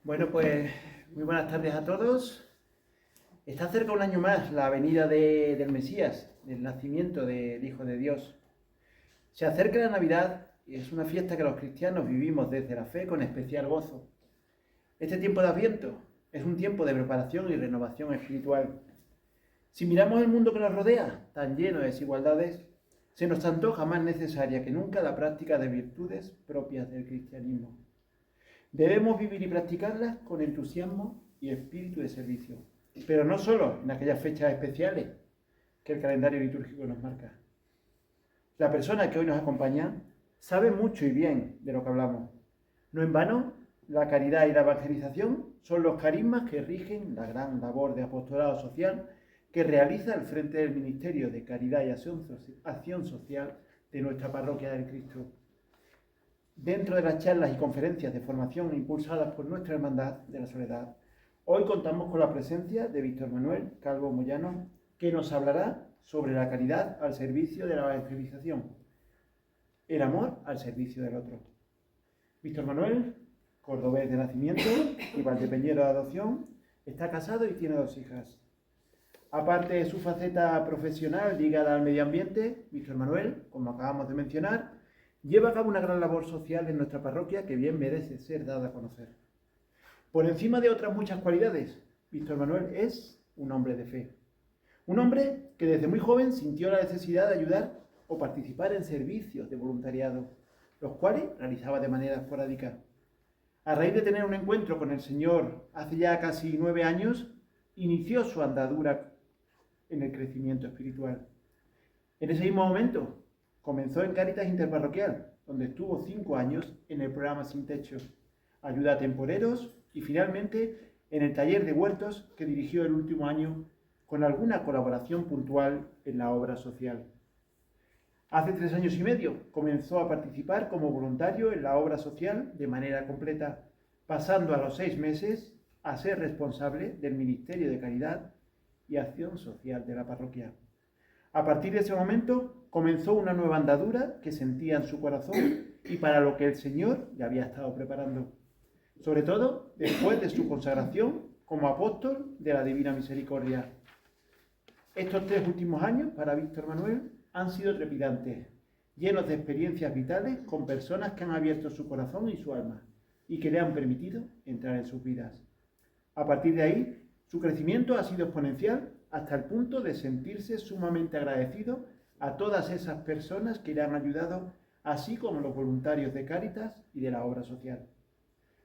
Bueno, pues muy buenas tardes a todos. Está cerca un año más la venida del Mesías, el nacimiento del Hijo de Dios. Se acerca la Navidad y es una fiesta que los cristianos vivimos desde la fe con especial gozo. Este tiempo de Adviento es un tiempo de preparación y renovación espiritual. Si miramos el mundo que nos rodea, tan lleno de desigualdades, se nos antoja más necesaria que nunca la práctica de virtudes propias del cristianismo. Debemos vivir y practicarlas con entusiasmo y espíritu de servicio, pero no solo en aquellas fechas especiales que el calendario litúrgico nos marca. La persona que hoy nos acompaña sabe mucho y bien de lo que hablamos. No en vano, la caridad y la evangelización son los carismas que rigen la gran labor de apostolado social que realiza el Frente del Ministerio de Caridad y Acción Social de nuestra Parroquia del Cristo. Dentro de las charlas y conferencias de formación impulsadas por nuestra Hermandad de la Soledad, hoy contamos con la presencia de Víctor Manuel Calvo Moyano, que nos hablará sobre la caridad al servicio de la evangelización, el amor al servicio del otro. Víctor Manuel, cordobés de nacimiento y valdepeñero de adopción, está casado y tiene 2 hijas. Aparte de su faceta profesional ligada al medio ambiente, Víctor Manuel, como acabamos de mencionar, lleva a cabo una gran labor social en nuestra parroquia que bien merece ser dada a conocer. Por encima de otras muchas cualidades, Víctor Manuel es un hombre de fe. Un hombre que desde muy joven sintió la necesidad de ayudar o participar en servicios de voluntariado, los cuales realizaba de manera esporádica. A raíz de tener un encuentro con el Señor hace ya casi 9 años, inició su andadura en el crecimiento espiritual. En ese mismo momento, comenzó en Cáritas Interparroquial, donde estuvo 5 años en el programa Sin Techo, ayuda a temporeros y finalmente en el taller de huertos que dirigió el último año con alguna colaboración puntual en la obra social. Hace 3 años y medio comenzó a participar como voluntario en la obra social de manera completa, pasando a los 6 meses a ser responsable del Ministerio de Caridad y Acción Social de la parroquia. A partir de ese momento comenzó una nueva andadura que sentía en su corazón y para lo que el Señor le había estado preparando, sobre todo después de su consagración como apóstol de la Divina Misericordia. Estos 3 últimos años para Víctor Manuel han sido trepidantes, llenos de experiencias vitales con personas que han abierto su corazón y su alma y que le han permitido entrar en sus vidas. A partir de ahí, su crecimiento ha sido exponencial hasta el punto de sentirse sumamente agradecido a todas esas personas que le han ayudado, así como los voluntarios de Cáritas y de la obra social.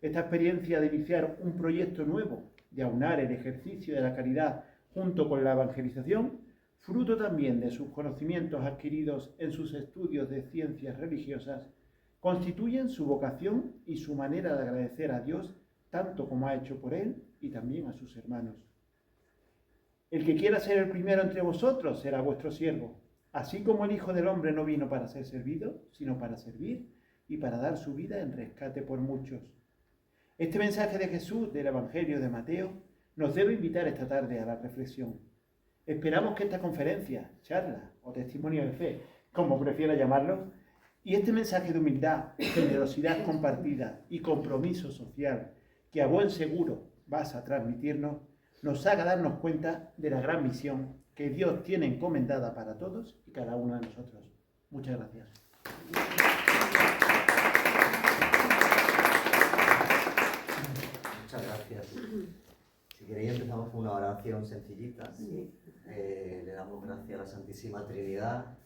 Esta experiencia de iniciar un proyecto nuevo, de aunar el ejercicio de la caridad junto con la evangelización, fruto también de sus conocimientos adquiridos en sus estudios de ciencias religiosas, constituyen su vocación y su manera de agradecer a Dios tanto como ha hecho por él y también a sus hermanos. El que quiera ser el primero entre vosotros será vuestro siervo, así como el Hijo del Hombre no vino para ser servido, sino para servir y para dar su vida en rescate por muchos. Este mensaje de Jesús del Evangelio de Mateo nos debe invitar esta tarde a la reflexión. Esperamos que esta conferencia, charla o testimonio de fe, como prefiera llamarlo, y este mensaje de humildad, generosidad compartida y compromiso social que a buen seguro vas a transmitirnos, nos haga darnos cuenta de la gran misión que Dios tiene encomendada para todos y cada uno de nosotros. Muchas gracias. Muchas gracias. Si queréis empezamos con una oración sencillita. Le damos gracias a la Santísima Trinidad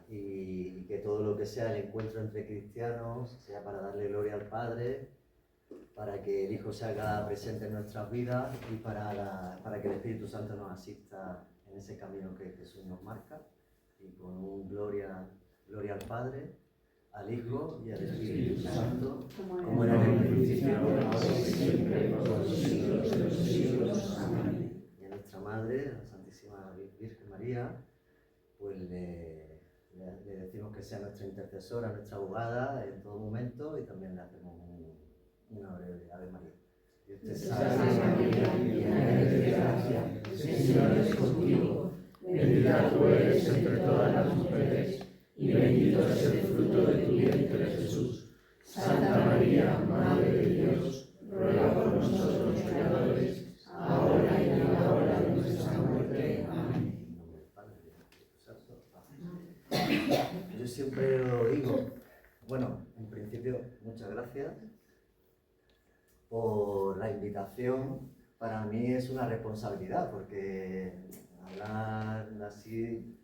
y que todo lo que sea el encuentro entre cristianos sea para darle gloria al Padre, para que el Hijo se haga presente en nuestras vidas y para que el Espíritu Santo nos asista en ese camino que Jesús nos marca. Y con un gloria al Padre, al Hijo y al Espíritu Santo, como era en el principio, ahora y siempre, por los siglos de los siglos. Amén. Y a nuestra Madre, la Santísima Virgen María, pues le decimos que sea nuestra intercesora, nuestra abogada en todo momento, y también le hacemos una breve Ave María. Dios te salve María, llena eres de gracia, el Señor es contigo, bendita tú eres entre todas las mujeres, y bendito es el fruto de tu vientre Jesús. Santa María, Madre de Dios, ruega por nosotros los pecadores, ahora y en la hora de nuestra muerte. Amén. En nombre del Padre, del Hijo y del Espíritu Santo. Yo siempre lo digo, bueno, en principio, muchas gracias por la invitación. Para mí es una responsabilidad, porque hablar así,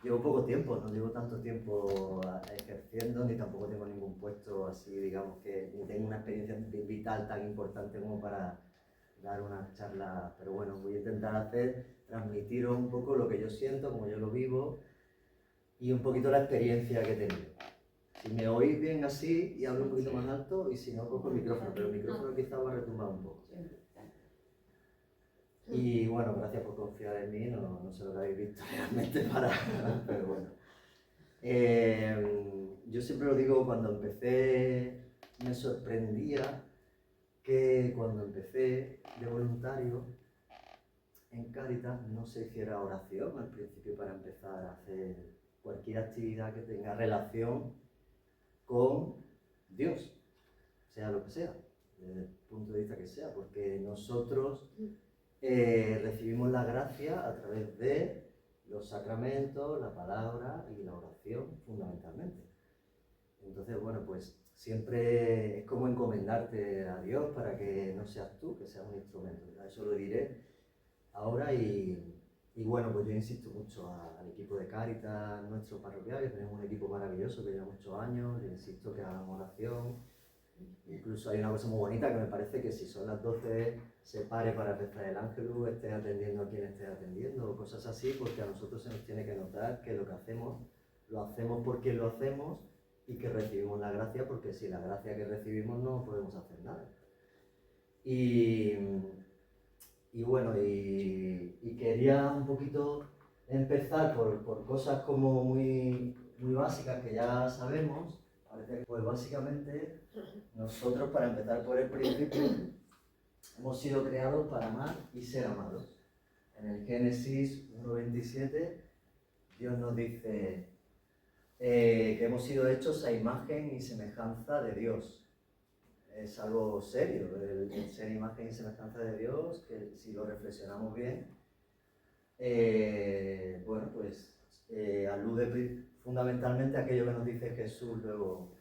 llevo poco tiempo, no llevo tanto tiempo ejerciendo, ni tampoco tengo ningún puesto así, digamos que, ni tengo una experiencia vital tan importante como para dar una charla, pero bueno, voy a intentar transmitiros un poco lo que yo siento, como yo lo vivo, y un poquito la experiencia que he tenido. Si me oís bien así y hablo un poquito más alto, y si no, cojo el micrófono, pero el micrófono quizá va a retumbar un poco. Y bueno, gracias por confiar en mí, no sé lo que habéis visto realmente pero bueno. Yo siempre lo digo, cuando empecé, me sorprendía que cuando empecé de voluntario en Cáritas no se hiciera oración al principio para empezar a hacer cualquier actividad que tenga relación con Dios, sea lo que sea, desde el punto de vista que sea, porque nosotros recibimos la gracia a través de los sacramentos, la palabra y la oración, fundamentalmente. Entonces, bueno, pues siempre es como encomendarte a Dios para que no seas tú, que seas un instrumento. A eso lo diré ahora y bueno, pues yo insisto mucho al equipo de Cáritas, nuestro parroquial, que tenemos un equipo maravilloso que lleva muchos años, le insisto que hagan oración. Incluso hay una cosa muy bonita que me parece que si son las 12 se pare para rezar el ángelus, esté atendiendo a quien esté atendiendo, o cosas así, porque a nosotros se nos tiene que notar que lo que hacemos, lo hacemos porque lo hacemos y que recibimos la gracia, porque sin la gracia que recibimos no podemos hacer nada. Y bueno, y quería un poquito empezar por cosas como muy básicas que ya sabemos. Parece que, pues básicamente, nosotros, para empezar por el principio, hemos sido creados para amar y ser amados. En el Génesis 1:27, Dios nos dice que hemos sido hechos a imagen y semejanza de Dios. Es algo serio, el ser imagen y semejanza de Dios, que si lo reflexionamos bien, bueno, pues alude fundamentalmente a aquello que nos dice Jesús luego: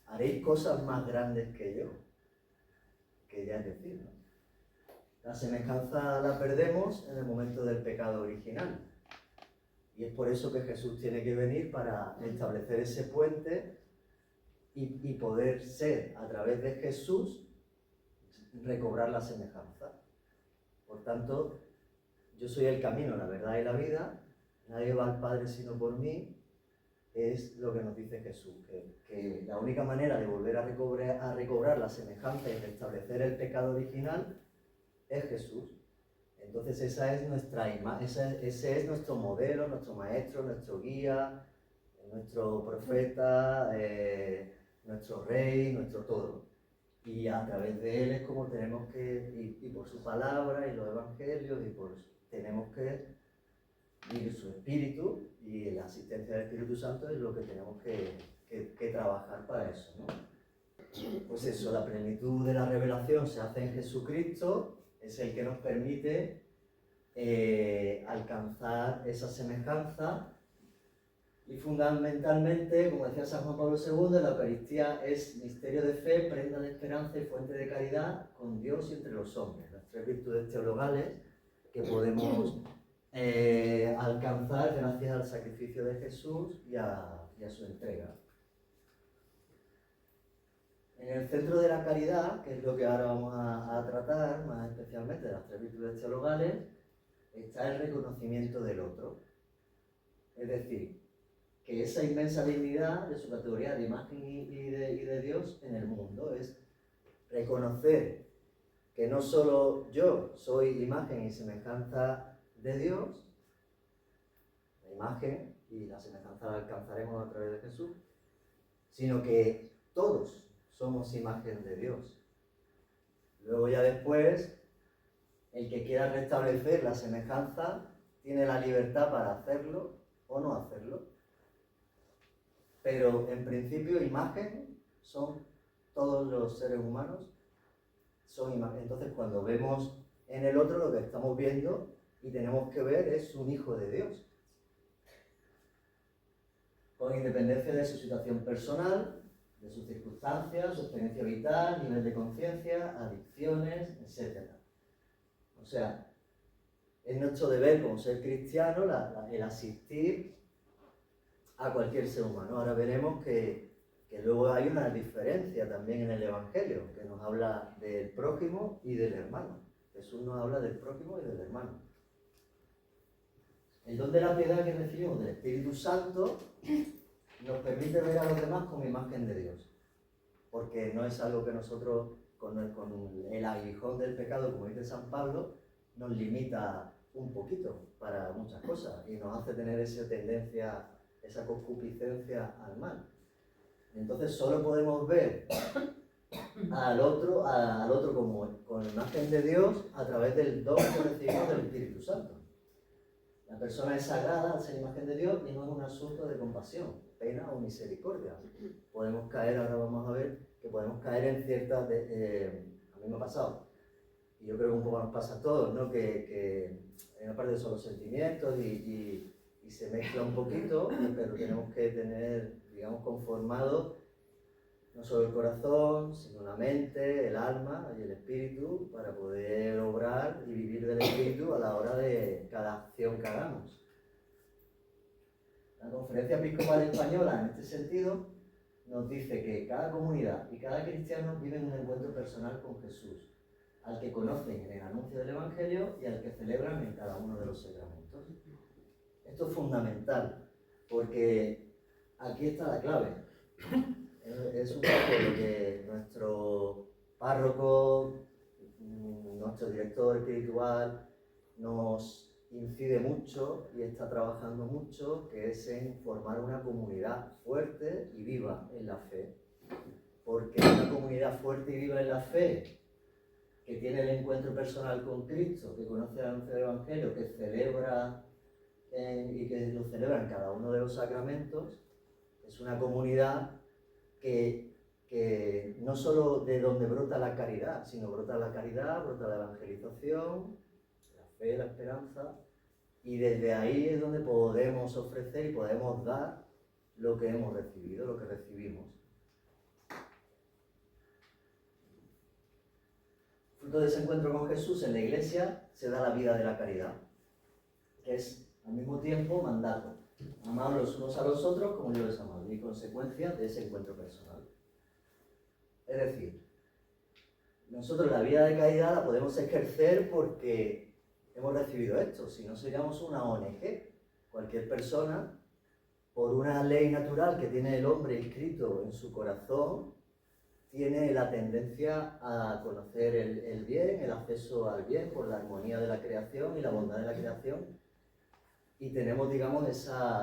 haréis cosas más grandes que yo, que ya es decir, ¿no? La semejanza la perdemos en el momento del pecado original. Y es por eso que Jesús tiene que venir para establecer ese puente y poder ser, a través de Jesús, recobrar la semejanza. Por tanto, yo soy el camino, la verdad y la vida, nadie va al Padre sino por mí, es lo que nos dice Jesús, que la única manera de volver a recobrar la semejanza y restablecer el pecado original es Jesús. Entonces esa es ese es nuestro modelo, nuestro maestro, nuestro guía, nuestro profeta, nuestro rey, nuestro todo. Y a través de él es como tenemos que, y por su palabra y los evangelios, tenemos que vivir su espíritu, y la asistencia del Espíritu Santo es lo que tenemos que trabajar para eso, ¿no? Pues eso, la plenitud de la revelación se hace en Jesucristo, es el que nos permite alcanzar esa semejanza. Y fundamentalmente, como decía San Juan Pablo II, la Eucaristía es misterio de fe, prenda de esperanza y fuente de caridad con Dios y entre los hombres. Las tres virtudes teologales que podemos alcanzar gracias al sacrificio de Jesús y a su entrega. En el centro de la caridad, que es lo que ahora vamos a tratar más especialmente de las tres virtudes teologales, está el reconocimiento del otro. Es decir, que esa inmensa dignidad de su categoría de imagen y de Dios en el mundo es reconocer que no solo yo soy imagen y semejanza de Dios, la imagen y la semejanza la alcanzaremos a través de Jesús, sino que todos somos imagen de Dios. Luego ya después, el que quiera restablecer la semejanza tiene la libertad para hacerlo o no hacerlo. Pero en principio, imagen son todos los seres humanos, Entonces, cuando vemos en el otro, lo que estamos viendo y tenemos que ver es un hijo de Dios. Con independencia de su situación personal, de sus circunstancias, su experiencia vital, nivel de conciencia, adicciones, etc. O sea, es nuestro deber como ser cristiano el asistir a cualquier ser humano. Ahora veremos que luego hay una diferencia también en el Evangelio, que nos habla del prójimo y del hermano. Jesús nos habla del prójimo y del hermano. El don de la piedad que recibimos del Espíritu Santo nos permite ver a los demás como imagen de Dios. Porque no es algo que nosotros, con el aguijón del pecado, como dice San Pablo, nos limita un poquito para muchas cosas y nos hace tener esa tendencia, esa concupiscencia al mal. Entonces solo podemos ver al otro como con imagen de Dios a través del don que recibimos del Espíritu Santo. La persona es sagrada al ser imagen de Dios y no es un asunto de compasión, pena o misericordia. Podemos caer, ahora vamos a ver, que podemos caer en ciertas... a mí me ha pasado, y yo creo que un poco nos pasa a todos, ¿no? Que en una parte son los sentimientos y se mezcla un poquito, pero tenemos que tener, digamos, conformado no solo el corazón, sino la mente, el alma y el espíritu para poder obrar y vivir del espíritu a la hora de cada acción que hagamos. La Conferencia Episcopal Española, en este sentido, nos dice que cada comunidad y cada cristiano vive un encuentro personal con Jesús, al que conocen en el anuncio del Evangelio y al que celebran en cada uno de los sacramentos. Esto es fundamental, porque aquí está la clave. Es un poco lo que nuestro párroco, nuestro director espiritual, nos incide mucho y está trabajando mucho, que es en formar una comunidad fuerte y viva en la fe. Porque una comunidad fuerte y viva en la fe, que tiene el encuentro personal con Cristo, que conoce el anuncio del Evangelio, que celebra y que lo celebra en cada uno de los sacramentos, es una comunidad que no solo de donde brota la caridad, sino brota la caridad, brota la evangelización, la fe, la esperanza, y desde ahí es donde podemos ofrecer y podemos dar lo que hemos recibido, lo que recibimos. Fruto de ese encuentro con Jesús en la Iglesia se da la vida de la caridad, que es al mismo tiempo mandato. Amad los unos a los otros como yo les amo, y consecuencia de ese encuentro personal. Es decir, nosotros la vida de caridad la podemos ejercer porque hemos recibido esto, si no seríamos una ONG. Cualquier persona, por una ley natural que tiene el hombre inscrito en su corazón, tiene la tendencia a conocer el bien, el acceso al bien por la armonía de la creación y la bondad de la creación. Y tenemos, digamos,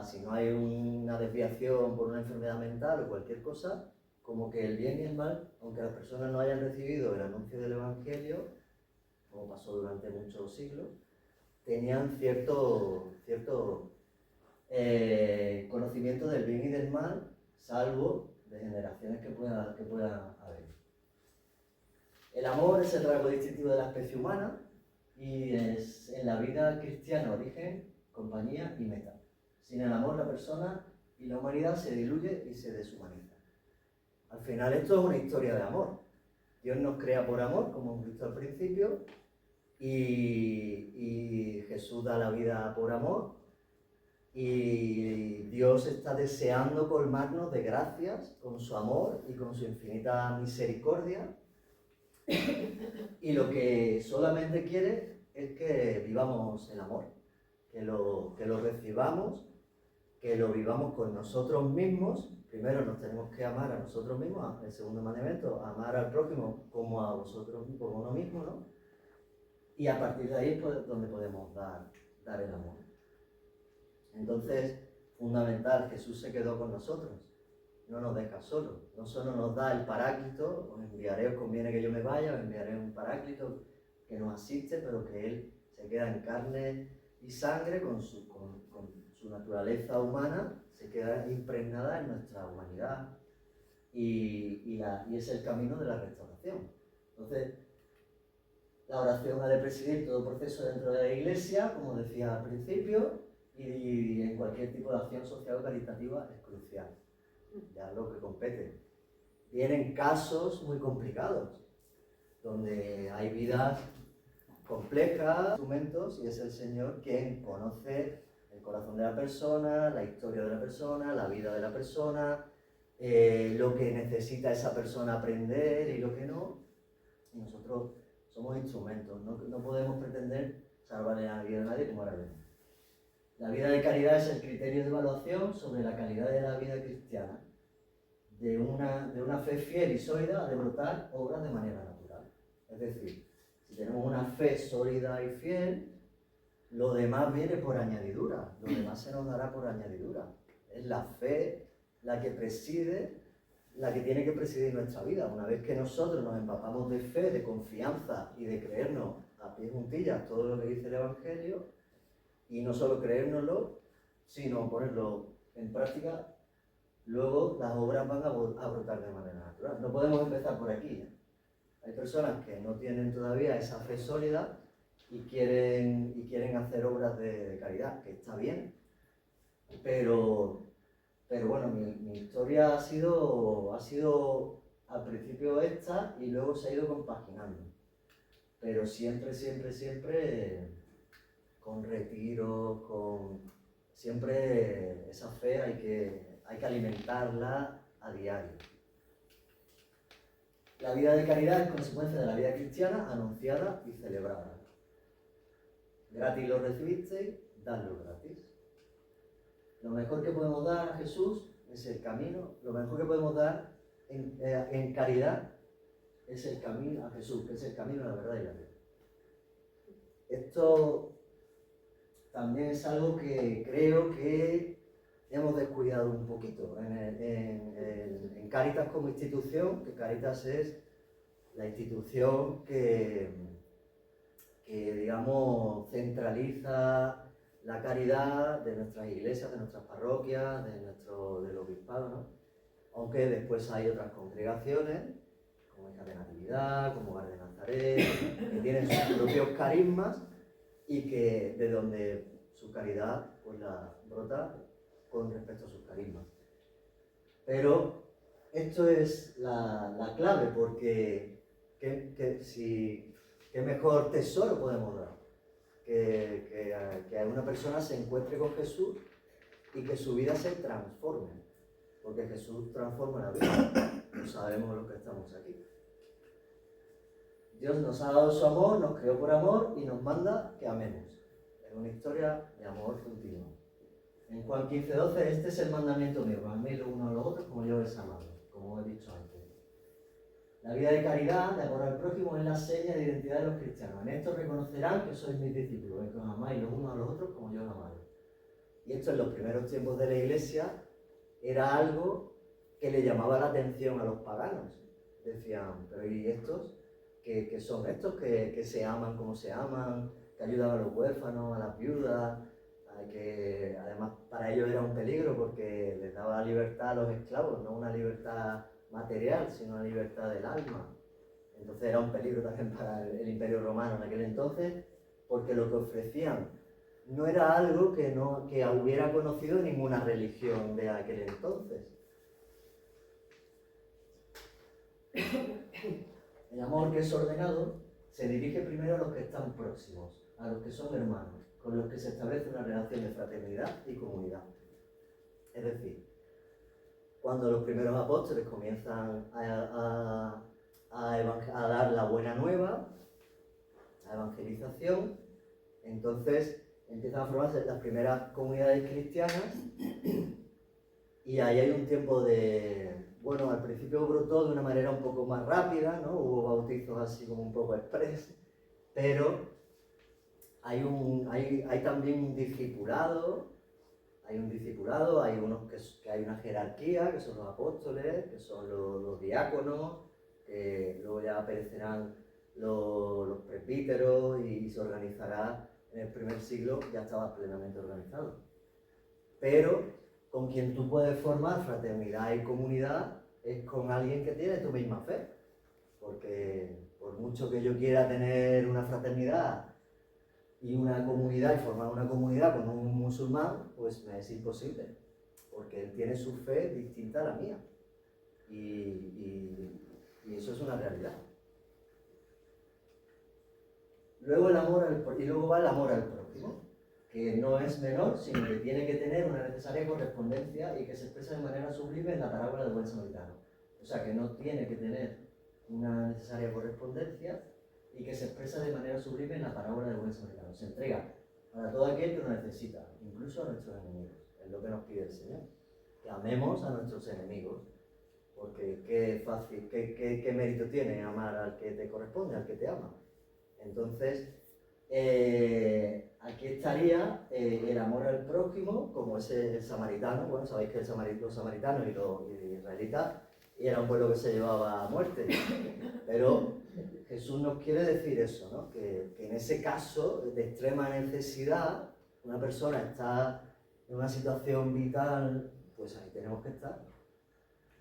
si no hay una desviación por una enfermedad mental o cualquier cosa, como que el bien y el mal, aunque las personas no hayan recibido el anuncio del Evangelio, como pasó durante muchos siglos, tenían cierto conocimiento del bien y del mal, salvo de generaciones que puedan haber. El amor es el rasgo distintivo de la especie humana y es en la vida cristiana origen, compañía y meta. Sin el amor la persona y la humanidad se diluye y se deshumaniza. Al final esto es una historia de amor. Dios nos crea por amor, como hemos visto al principio, y Jesús da la vida por amor, y Dios está deseando colmarnos de gracias con su amor y con su infinita misericordia, y lo que solamente quiere es que vivamos el amor, que lo recibamos, que lo vivamos con nosotros mismos. Primero nos tenemos que amar a nosotros mismos, el segundo mandamiento, amar al prójimo como a vosotros, como uno mismo, ¿no? Y a partir de ahí es donde podemos dar el amor. Entonces, fundamental, Jesús se quedó con nosotros, no nos deja solos, no solo nos da el paráclito, os enviaré, os conviene que yo me vaya, os enviaré un paráclito que nos asiste, pero que Él se queda en carne y sangre con su naturaleza humana, se queda impregnada en nuestra humanidad y es el camino de la restauración. Entonces, La oración ha de presidir todo proceso dentro de la Iglesia, como decía al principio, y en cualquier tipo de acción social o caritativa es crucial. Ya es lo que compete. Vienen casos muy complicados, donde hay vidas complejas, instrumentos, y es el Señor quien conoce el corazón de la persona, la historia de la persona, la vida de la persona, lo que necesita esa persona aprender y lo que no. Y nosotros somos instrumentos, no podemos pretender salvar la vida de nadie como ahora vemos. La vida de caridad es el criterio de evaluación sobre la calidad de la vida cristiana. De una fe fiel y sólida ha de brotar obras de manera natural. Es decir, si tenemos una fe sólida y fiel, lo demás viene por añadidura, lo demás se nos dará por añadidura. Es la fe la que preside, la que tiene que presidir nuestra vida. Una vez que nosotros nos empapamos de fe, de confianza y de creernos a pies juntillas todo lo que dice el Evangelio, y no solo creérnoslo, sino ponerlo en práctica, luego las obras van a brotar de manera natural. No podemos empezar por aquí, ¿eh? Hay personas que no tienen todavía esa fe sólida y quieren hacer obras de caridad, que está bien, pero bueno, mi historia ha sido al principio esta y luego se ha ido compaginando, pero siempre con retiros, siempre esa fe hay que alimentarla a diario. La vida de caridad es consecuencia de la vida cristiana anunciada y celebrada. Gratis lo recibisteis, dadlo gratis. Lo mejor que podemos dar a Jesús es el camino, lo mejor que podemos dar en caridad es el camino a Jesús, que es el camino, la verdad y la vida. Esto también es algo que creo que hemos descuidado un poquito en Cáritas como institución, que Cáritas es la institución que digamos, centraliza la caridad de nuestras iglesias, de nuestras parroquias, del obispado, ¿no? Aunque después hay otras congregaciones, como Hijas de Natividad, como Hogar de Nazaret, que tienen sus propios carismas y que de donde su caridad pues la brota con respecto a sus carismas. Pero esto es la clave, porque ¿qué mejor tesoro podemos dar? Que una persona se encuentre con Jesús y que su vida se transforme, porque Jesús transforma la vida, no sabemos los que estamos aquí. Dios nos ha dado su amor, nos creó por amor y nos manda que amemos. Es una historia de amor continuo. En Juan 15:12, este es el mandamiento mío, que améis los unos a los otros como yo les he amado, como he dicho antes. La vida de caridad, de amor al prójimo, es la seña de identidad de los cristianos. En esto reconocerán que sois mis discípulos, que os amáis los unos a los otros como yo os amado. Y esto en los primeros tiempos de la Iglesia era algo que le llamaba la atención a los paganos. Decían, pero ¿y estos? ¿Qué son estos que se aman como se aman, que ayudan a los huérfanos, a las viudas, que además para ellos era un peligro porque les daba libertad a los esclavos, no una libertad material, sino una libertad del alma? Entonces era un peligro también para el Imperio Romano en aquel entonces, porque lo que ofrecían no era algo que hubiera conocido ninguna religión de aquel entonces. El amor que es ordenado se dirige primero a los que están próximos, a los que son hermanos, con los que se establece una relación de fraternidad y comunidad. Es decir, cuando los primeros apóstoles comienzan a dar la buena nueva, la evangelización, entonces empiezan a formarse las primeras comunidades cristianas y ahí hay un tiempo bueno, al principio brotó de una manera un poco más rápida, ¿no? Hubo bautizos así como un poco express, pero hay también un discipulado, hay unos que hay una jerarquía, que son los apóstoles, que son los diáconos, luego ya aparecerán los presbíteros y se organizará en el primer siglo, ya estaba plenamente organizado. Pero con quien tú puedes formar fraternidad y comunidad es con alguien que tiene tu misma fe, porque por mucho que yo quiera tener una fraternidad y una comunidad y formar una comunidad con un musulmán, pues me es imposible, porque él tiene su fe distinta a la mía. Y eso es una realidad. Luego luego va el amor al prójimo, que no es menor, sino que tiene que tener una necesaria correspondencia y que se expresa de manera sublime en la parábola del buen samaritano. O sea, que no tiene que tener una necesaria correspondencia y que se expresa de manera sublime en la parábola del buen samaritano. Se entrega para todo aquel que lo necesita, incluso a nuestros enemigos. Es lo que nos pide el Señor, que amemos a nuestros enemigos, porque qué fácil, qué mérito tiene amar al que te corresponde, al que te ama. Entonces, aquí estaría el amor al prójimo, como es el samaritano. Bueno, sabéis que los samaritanos y los israelitas era un pueblo que se llevaba a muerte, pero Jesús nos quiere decir eso, ¿no? Que en ese caso de extrema necesidad, una persona está en una situación vital, pues ahí tenemos que estar.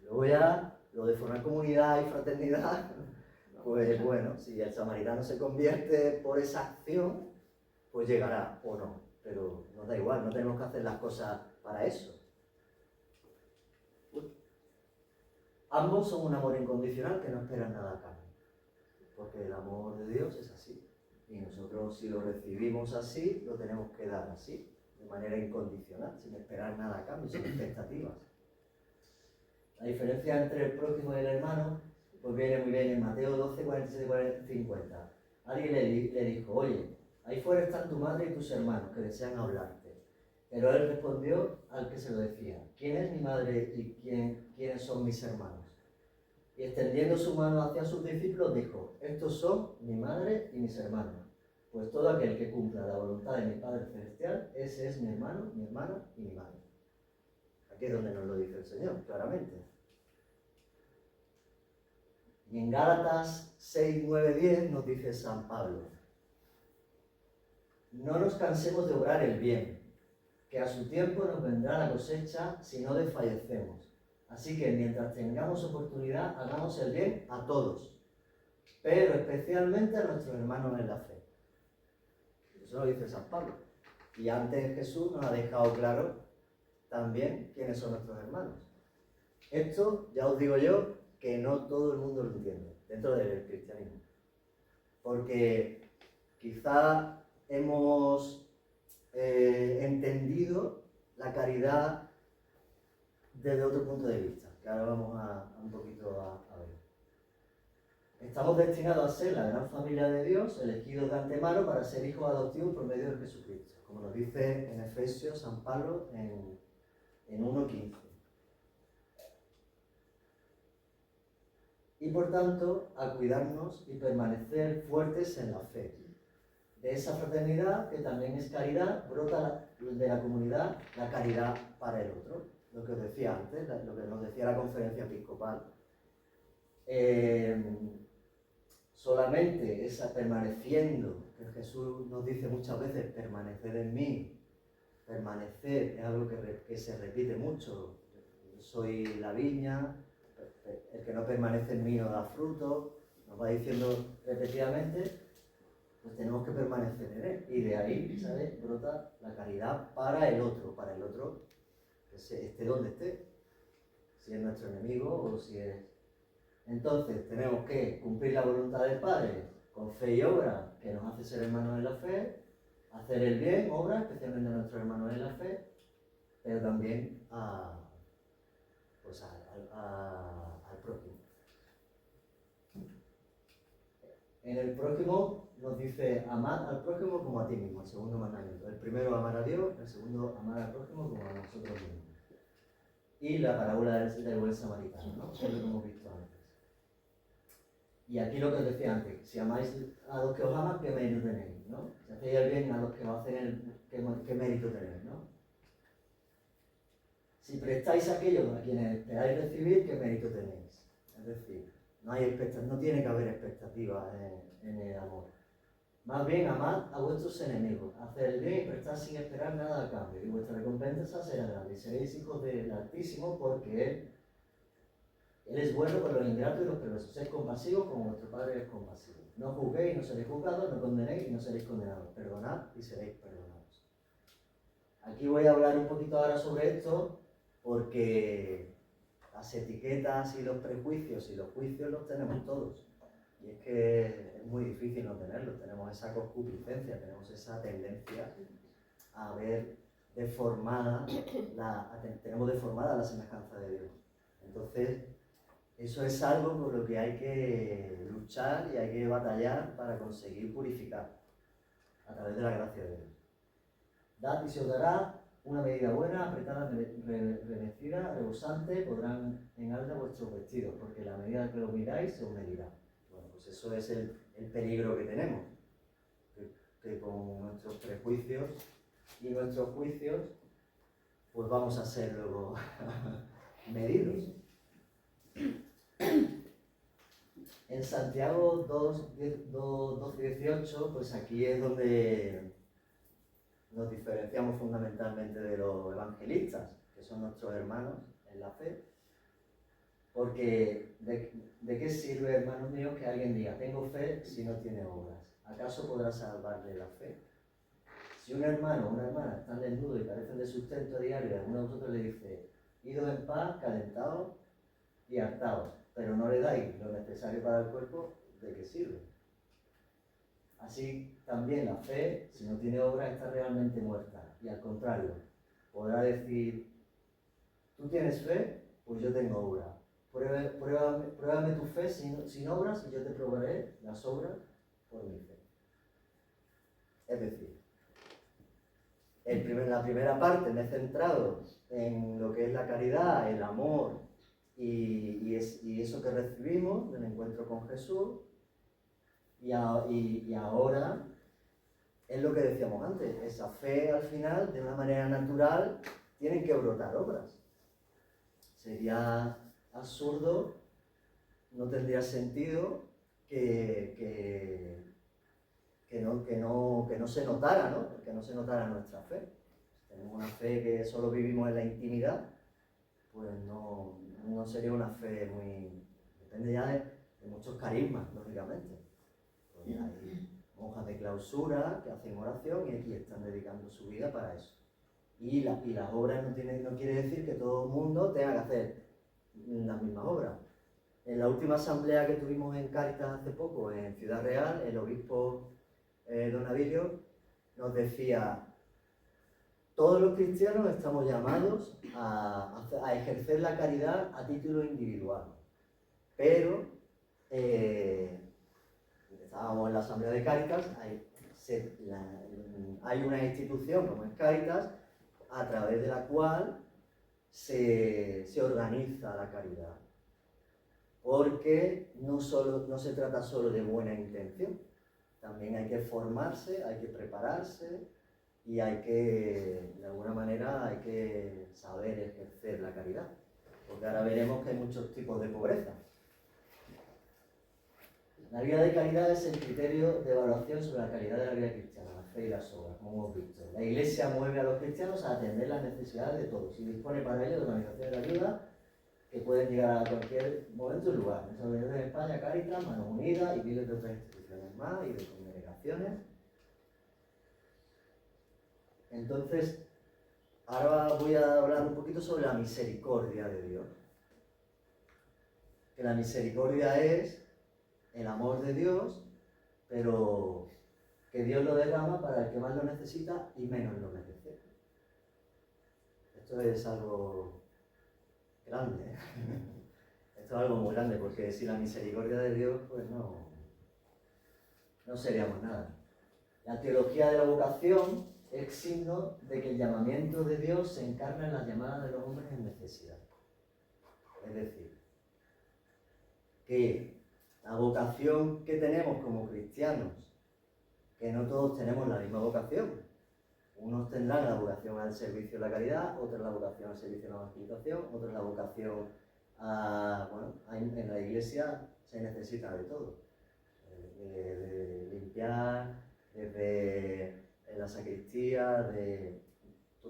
Luego ya, lo de formar comunidad y fraternidad, pues bueno, si el samaritano se convierte por esa acción, pues llegará o no, pero nos da igual, no tenemos que hacer las cosas para eso. Ambos son un amor incondicional que no espera nada a cambio, porque el amor de Dios es así, y nosotros si lo recibimos así, lo tenemos que dar así, de manera incondicional, sin esperar nada a cambio, sin expectativas. La diferencia entre el prójimo y el hermano, pues viene muy bien en Mateo 12, 47, 50. Alguien le dijo, oye, ahí fuera están tu madre y tus hermanos que desean hablarte. Pero él respondió al que se lo decía, ¿quién es mi madre y quiénes son mis hermanos? Y extendiendo su mano hacia sus discípulos dijo, estos son mi madre y mis hermanos. Pues todo aquel que cumpla la voluntad de mi Padre Celestial, ese es mi hermano, mi hermana y mi madre. Aquí es donde nos lo dice el Señor, claramente. Y en Gálatas 6, 9, 10 nos dice San Pablo, no nos cansemos de obrar el bien, que a su tiempo nos vendrá la cosecha si no desfallecemos. Así que mientras tengamos oportunidad, hagamos el bien a todos, pero especialmente a nuestros hermanos en la fe. Eso lo dice San Pablo. Y antes Jesús nos ha dejado claro también quiénes son nuestros hermanos. Esto, ya os digo yo, que no todo el mundo lo entiende dentro del cristianismo. Porque quizá hemos entendido la caridad desde otro punto de vista, que ahora vamos a un poquito a ver. Estamos destinados a ser la gran familia de Dios, elegidos de antemano para ser hijos adoptivos por medio de Jesucristo, como nos dice en Efesios San Pablo en 1:15. Y por tanto, a cuidarnos y permanecer fuertes en la fe. De esa fraternidad, que también es caridad, brota de la comunidad la caridad para el otro. Lo que os decía antes, lo que nos decía la conferencia episcopal. Solamente esa permaneciendo, que Jesús nos dice muchas veces, permanecer en mí, permanecer es algo que se repite mucho. Yo soy la viña, el que no permanece en mí no da fruto, nos va diciendo repetidamente, pues tenemos que permanecer en él. Y de ahí, ¿sabes?, brota la caridad para el otro, que esté donde esté, si es nuestro enemigo o si es... Entonces tenemos que cumplir la voluntad del Padre con fe y obra, que nos hace ser hermanos en la fe, hacer el bien, obra, especialmente a nuestros hermanos en la fe, pero también al prójimo. En el prójimo nos dice amar al prójimo como a ti mismo, el segundo mandamiento. El primero amar a Dios, el segundo amar al prójimo como a nosotros mismos. Y la parábola del buen samaritano, ¿no? Es lo que hemos visto antes. Y aquí lo que os decía antes, si amáis a los que os aman, ¿qué mérito tenéis? ¿No? Si hacéis el bien a los que os hacen ¿qué mérito tenéis? ¿No? Si prestáis a aquellos a quienes esperáis recibir, ¿qué mérito tenéis? Es decir, no tiene que haber expectativas en el amor. Más bien, amad a vuestros enemigos, haced el bien y prestad sin esperar nada a cambio, y vuestra recompensa será grande, y seréis hijos del Altísimo, porque Él Él es bueno con los ingratos y los perversos. Sed compasivos como vuestro Padre es compasivo. No juzguéis y no seréis juzgados, no condenéis y no seréis condenados. Perdonad y seréis perdonados. Aquí voy a hablar un poquito ahora sobre esto porque las etiquetas y los prejuicios y los juicios los tenemos todos. Y es que es muy difícil no tenerlos. Tenemos esa concupiscencia, tenemos esa tendencia a ver deformada tenemos deformada la semejanza de Dios. Entonces, eso es algo por lo que hay que luchar y hay que batallar para conseguir purificar a través de la gracia de Dios. Dad y se os dará una medida buena, apretada, revestida, rebosante, podrán en alta vuestros vestidos, porque la medida que lo miráis se os medirá. Bueno, pues eso es el peligro que tenemos, que con nuestros prejuicios y nuestros juicios, pues vamos a ser luego medidos. En Santiago 2:18, pues aquí es donde nos diferenciamos fundamentalmente de los evangelistas, que son nuestros hermanos en la fe, porque ¿de qué sirve, hermanos míos, que alguien diga, tengo fe si no tiene obras? ¿Acaso podrá salvarle la fe? Si un hermano o una hermana están desnudos y carecen de sustento diario, y alguno de vosotros le dice, idos en paz, calentados y hartados, pero no le dais lo necesario para el cuerpo, ¿de qué sirve? Así también la fe, si no tiene obra, está realmente muerta. Y al contrario, podrá decir, tú tienes fe, pues yo tengo obra. Pruébame tu fe sin obras y yo te probaré las obras por mi fe. Es decir, la primera parte me he centrado en lo que es la caridad, el amor y eso que recibimos del encuentro con Jesús. Y ahora es lo que decíamos antes, esa fe al final, de una manera natural, tienen que brotar obras. Sería absurdo, no tendría sentido que no se notara, ¿no? Que no se notara nuestra fe. Si tenemos una fe que solo vivimos en la intimidad, pues no sería una fe muy... Depende ya de muchos carismas, lógicamente. Pues hay monjas de clausura que hacen oración y están dedicando su vida para eso. Y las obras no quiere decir que todo el mundo tenga que hacer las mismas obras. En la última asamblea que tuvimos en Cáritas hace poco, en Ciudad Real, el obispo Don Abilio nos decía, todos los cristianos estamos llamados a ejercer la caridad a título individual, pero estábamos en la asamblea de Cáritas, hay una institución como es Cáritas a través de la cual se organiza la caridad, porque no se trata solo de buena intención, también hay que formarse, hay que prepararse y de alguna manera hay que saber ejercer la caridad, porque ahora veremos que hay muchos tipos de pobreza. La vida de caridad es el criterio de evaluación sobre la calidad de la vida cristiana, la fe y las obras, como hemos visto. La Iglesia mueve a los cristianos a atender las necesidades de todos y dispone para ello de organizaciones de ayuda que pueden llegar a cualquier momento y lugar. En España, Cáritas, Manos Unidas y miles de otras instituciones más y de congregaciones. Entonces, ahora voy a hablar un poquito sobre la misericordia de Dios. Que la misericordia es el amor de Dios, pero que Dios lo derrama para el que más lo necesita y menos lo merece. Esto es algo grande, ¿eh? Esto es algo muy grande, porque sin la misericordia de Dios, pues no seríamos nada. La teología de la vocación es signo de que el llamamiento de Dios se encarna en las llamadas de los hombres en necesidad. Es decir, que la vocación que tenemos como cristianos, que no todos tenemos la misma vocación. Unos tendrán la vocación al servicio de la caridad, otros la vocación al servicio de la evangelización, otros la vocación en la iglesia se necesita de todo. De limpiar, desde la sacristía,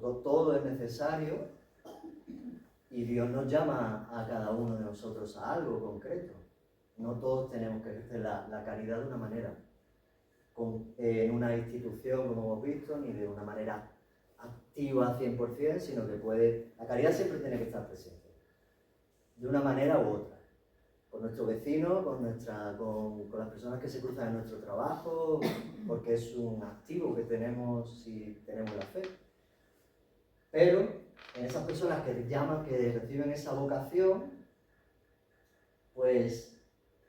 todo es necesario, Y Dios nos llama a cada uno de nosotros a algo concreto. No todos tenemos que ejercer la caridad de una manera, en una institución, como hemos visto, ni de una manera activa 100%, sino que la caridad siempre tiene que estar presente, de una manera u otra. Con nuestro vecino, con las personas que se cruzan en nuestro trabajo, porque es un activo que tenemos si tenemos la fe. Pero en esas personas que llaman, que reciben esa vocación, pues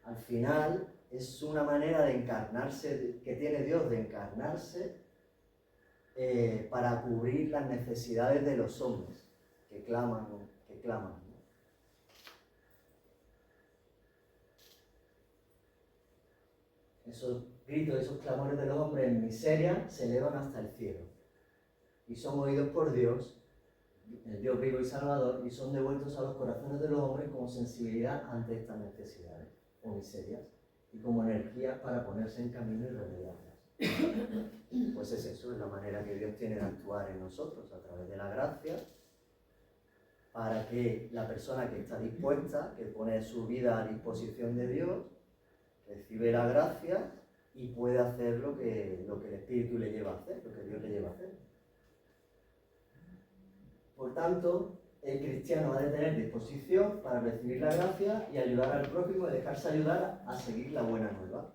al final es una manera de encarnarse, que tiene Dios de encarnarse para cubrir las necesidades de los hombres que claman. Esos gritos, esos clamores de los hombres en miseria se elevan hasta el cielo y son oídos por Dios, el Dios vivo y salvador, y son devueltos a los corazones de los hombres como sensibilidad ante estas necesidades o miserias y como energía para ponerse en camino y remediarlas. Pues es eso, es la manera que Dios tiene de actuar en nosotros a través de la gracia, para que la persona que está dispuesta, que pone su vida a disposición de Dios, recibe la gracia y puede hacer lo que el Espíritu le lleva a hacer, lo que Dios le lleva a hacer. Por tanto, el cristiano ha de tener disposición para recibir la gracia y ayudar al prójimo y dejarse ayudar a seguir la buena nueva.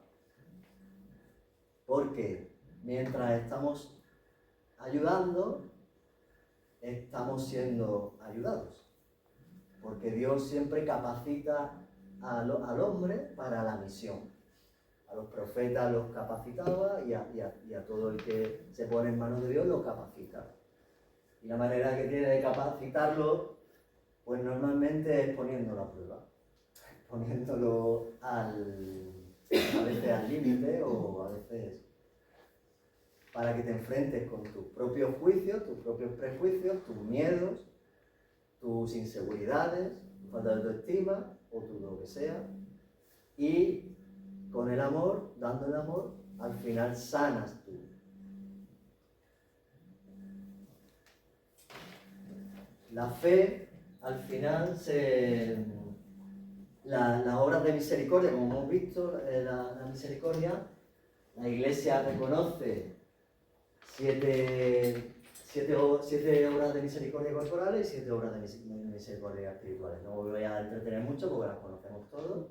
Porque mientras estamos ayudando, estamos siendo ayudados. Porque Dios siempre capacita al hombre para la misión. A los profetas los capacitaba y a todo el que se pone en manos de Dios los capacita. Y la manera que tiene de capacitarlo, pues normalmente es poniéndolo a prueba. Poniéndolo a veces al límite o a veces para que te enfrentes con tus propios juicios, tus propios prejuicios, tus miedos, tus inseguridades, tu falta de autoestima o lo que sea, y con el amor, dando el amor, al final sanas tú. La fe, al final, las obras de misericordia, como hemos visto, la misericordia, la Iglesia reconoce siete obras de misericordia corporales y 7 obras de misericordia espirituales. No voy a entretener mucho porque las conocemos todos.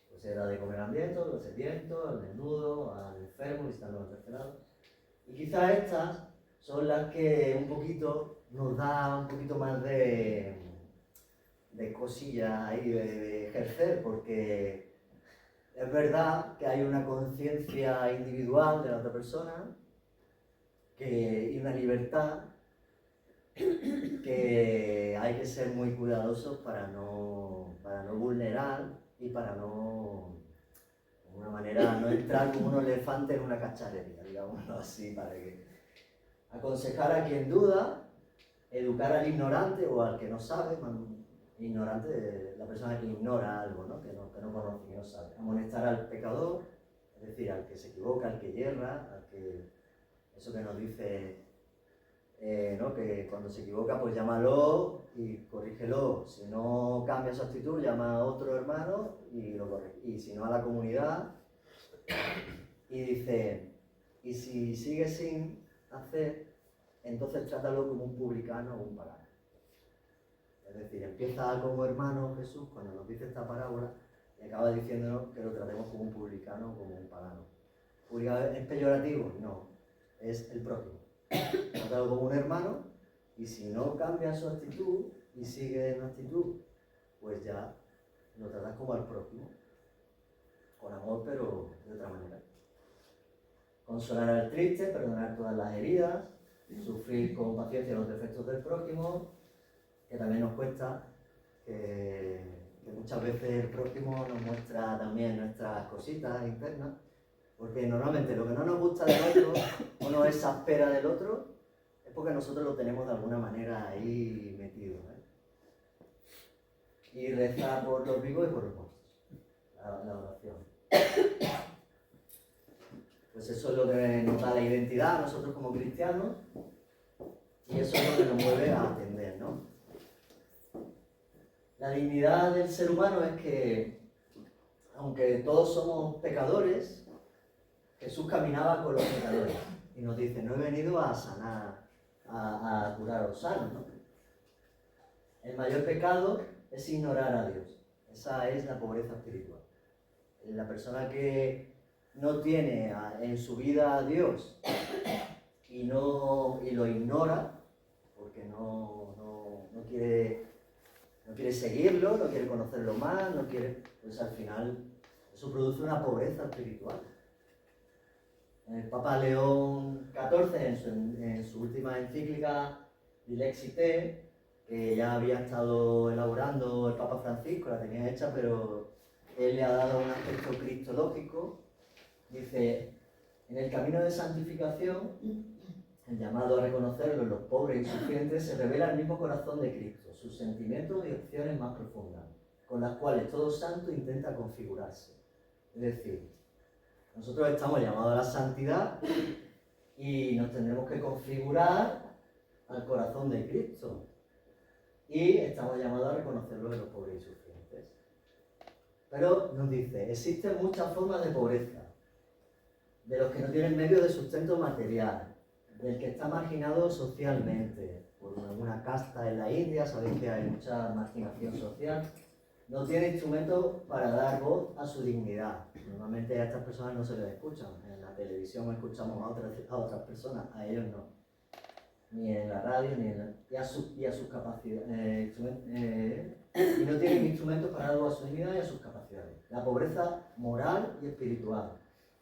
Pues era de comer hambriento, los sedientos, al desnudo, al enfermo, visitando a los tercerados. Y quizás estas son las que un poquito nos da un poquito más de cosilla ahí de ejercer, porque es verdad que hay una conciencia individual de la otra persona y una libertad que hay que ser muy cuidadosos para no vulnerar y para no, de alguna manera, no entrar como un elefante en una cacharrería, digámoslo así, para que aconsejar a quien duda, educar al ignorante o al que no sabe, ignorante, la persona que ignora algo, ¿no? Que no conoce, que no sabe, amonestar al pecador, es decir, al que se equivoca, al que yerra, eso que nos dice, ¿no? Que cuando se equivoca, pues llámalo y corrígelo. Si no cambia su actitud, llama a otro hermano y lo corrige. Y si no, a la comunidad. Y dice, y si sigue sin hacer, entonces trátalo como un publicano o un pagano. Es decir, empieza como hermano Jesús cuando nos dice esta parábola y acaba diciéndonos que lo tratemos como un publicano o como un pagano. ¿Es peyorativo? No, es el prójimo. Trátalo como un hermano y si no cambia su actitud y sigue en actitud, pues ya lo tratas como al prójimo, con amor pero de otra manera. Consolar al triste, perdonar todas las heridas, sufrir con paciencia los defectos del prójimo, que también nos cuesta, que muchas veces el prójimo nos muestra también nuestras cositas internas, porque normalmente lo que no nos gusta del otro o no exaspera del otro es porque nosotros lo tenemos de alguna manera ahí metido, Y rezar por los vivos y por los muertos, la oración. Pues eso es lo que nos da la identidad a nosotros como cristianos y eso es lo que nos mueve a atender, ¿no? La dignidad del ser humano es que, aunque todos somos pecadores, Jesús caminaba con los pecadores y nos dice, no he venido a sanar, a curar a los sanos, ¿no? El mayor pecado es ignorar a Dios. Esa es la pobreza espiritual. La persona que no tiene en su vida a Dios y lo ignora, porque no quiere seguirlo, no quiere conocerlo más, pues al final eso produce una pobreza espiritual. El Papa León XIV, en su última encíclica, Dilexi Te, que ya había estado elaborando el Papa Francisco, la tenía hecha, pero él le ha dado un aspecto cristológico. Dice, en el camino de santificación, el llamado a reconocerlo en los pobres y sufrientes, se revela el mismo corazón de Cristo, sus sentimientos y opciones más profundas, con las cuales todo santo intenta configurarse. Es decir, nosotros estamos llamados a la santidad y nos tendremos que configurar al corazón de Cristo. Y estamos llamados a reconocerlo en los pobres y sufrientes. Pero nos dice, existen muchas formas de pobreza, de los que no tienen medio de sustento material, del que está marginado socialmente, por alguna casta en la India, sabéis que hay mucha marginación social, no tiene instrumentos para dar voz a su dignidad. Normalmente a estas personas no se les escuchan, en la televisión escuchamos a otras personas, a ellos no. Ni en la radio, y a sus capacidades. Y no tienen instrumentos para dar voz a su dignidad y a sus capacidades. La pobreza moral y espiritual.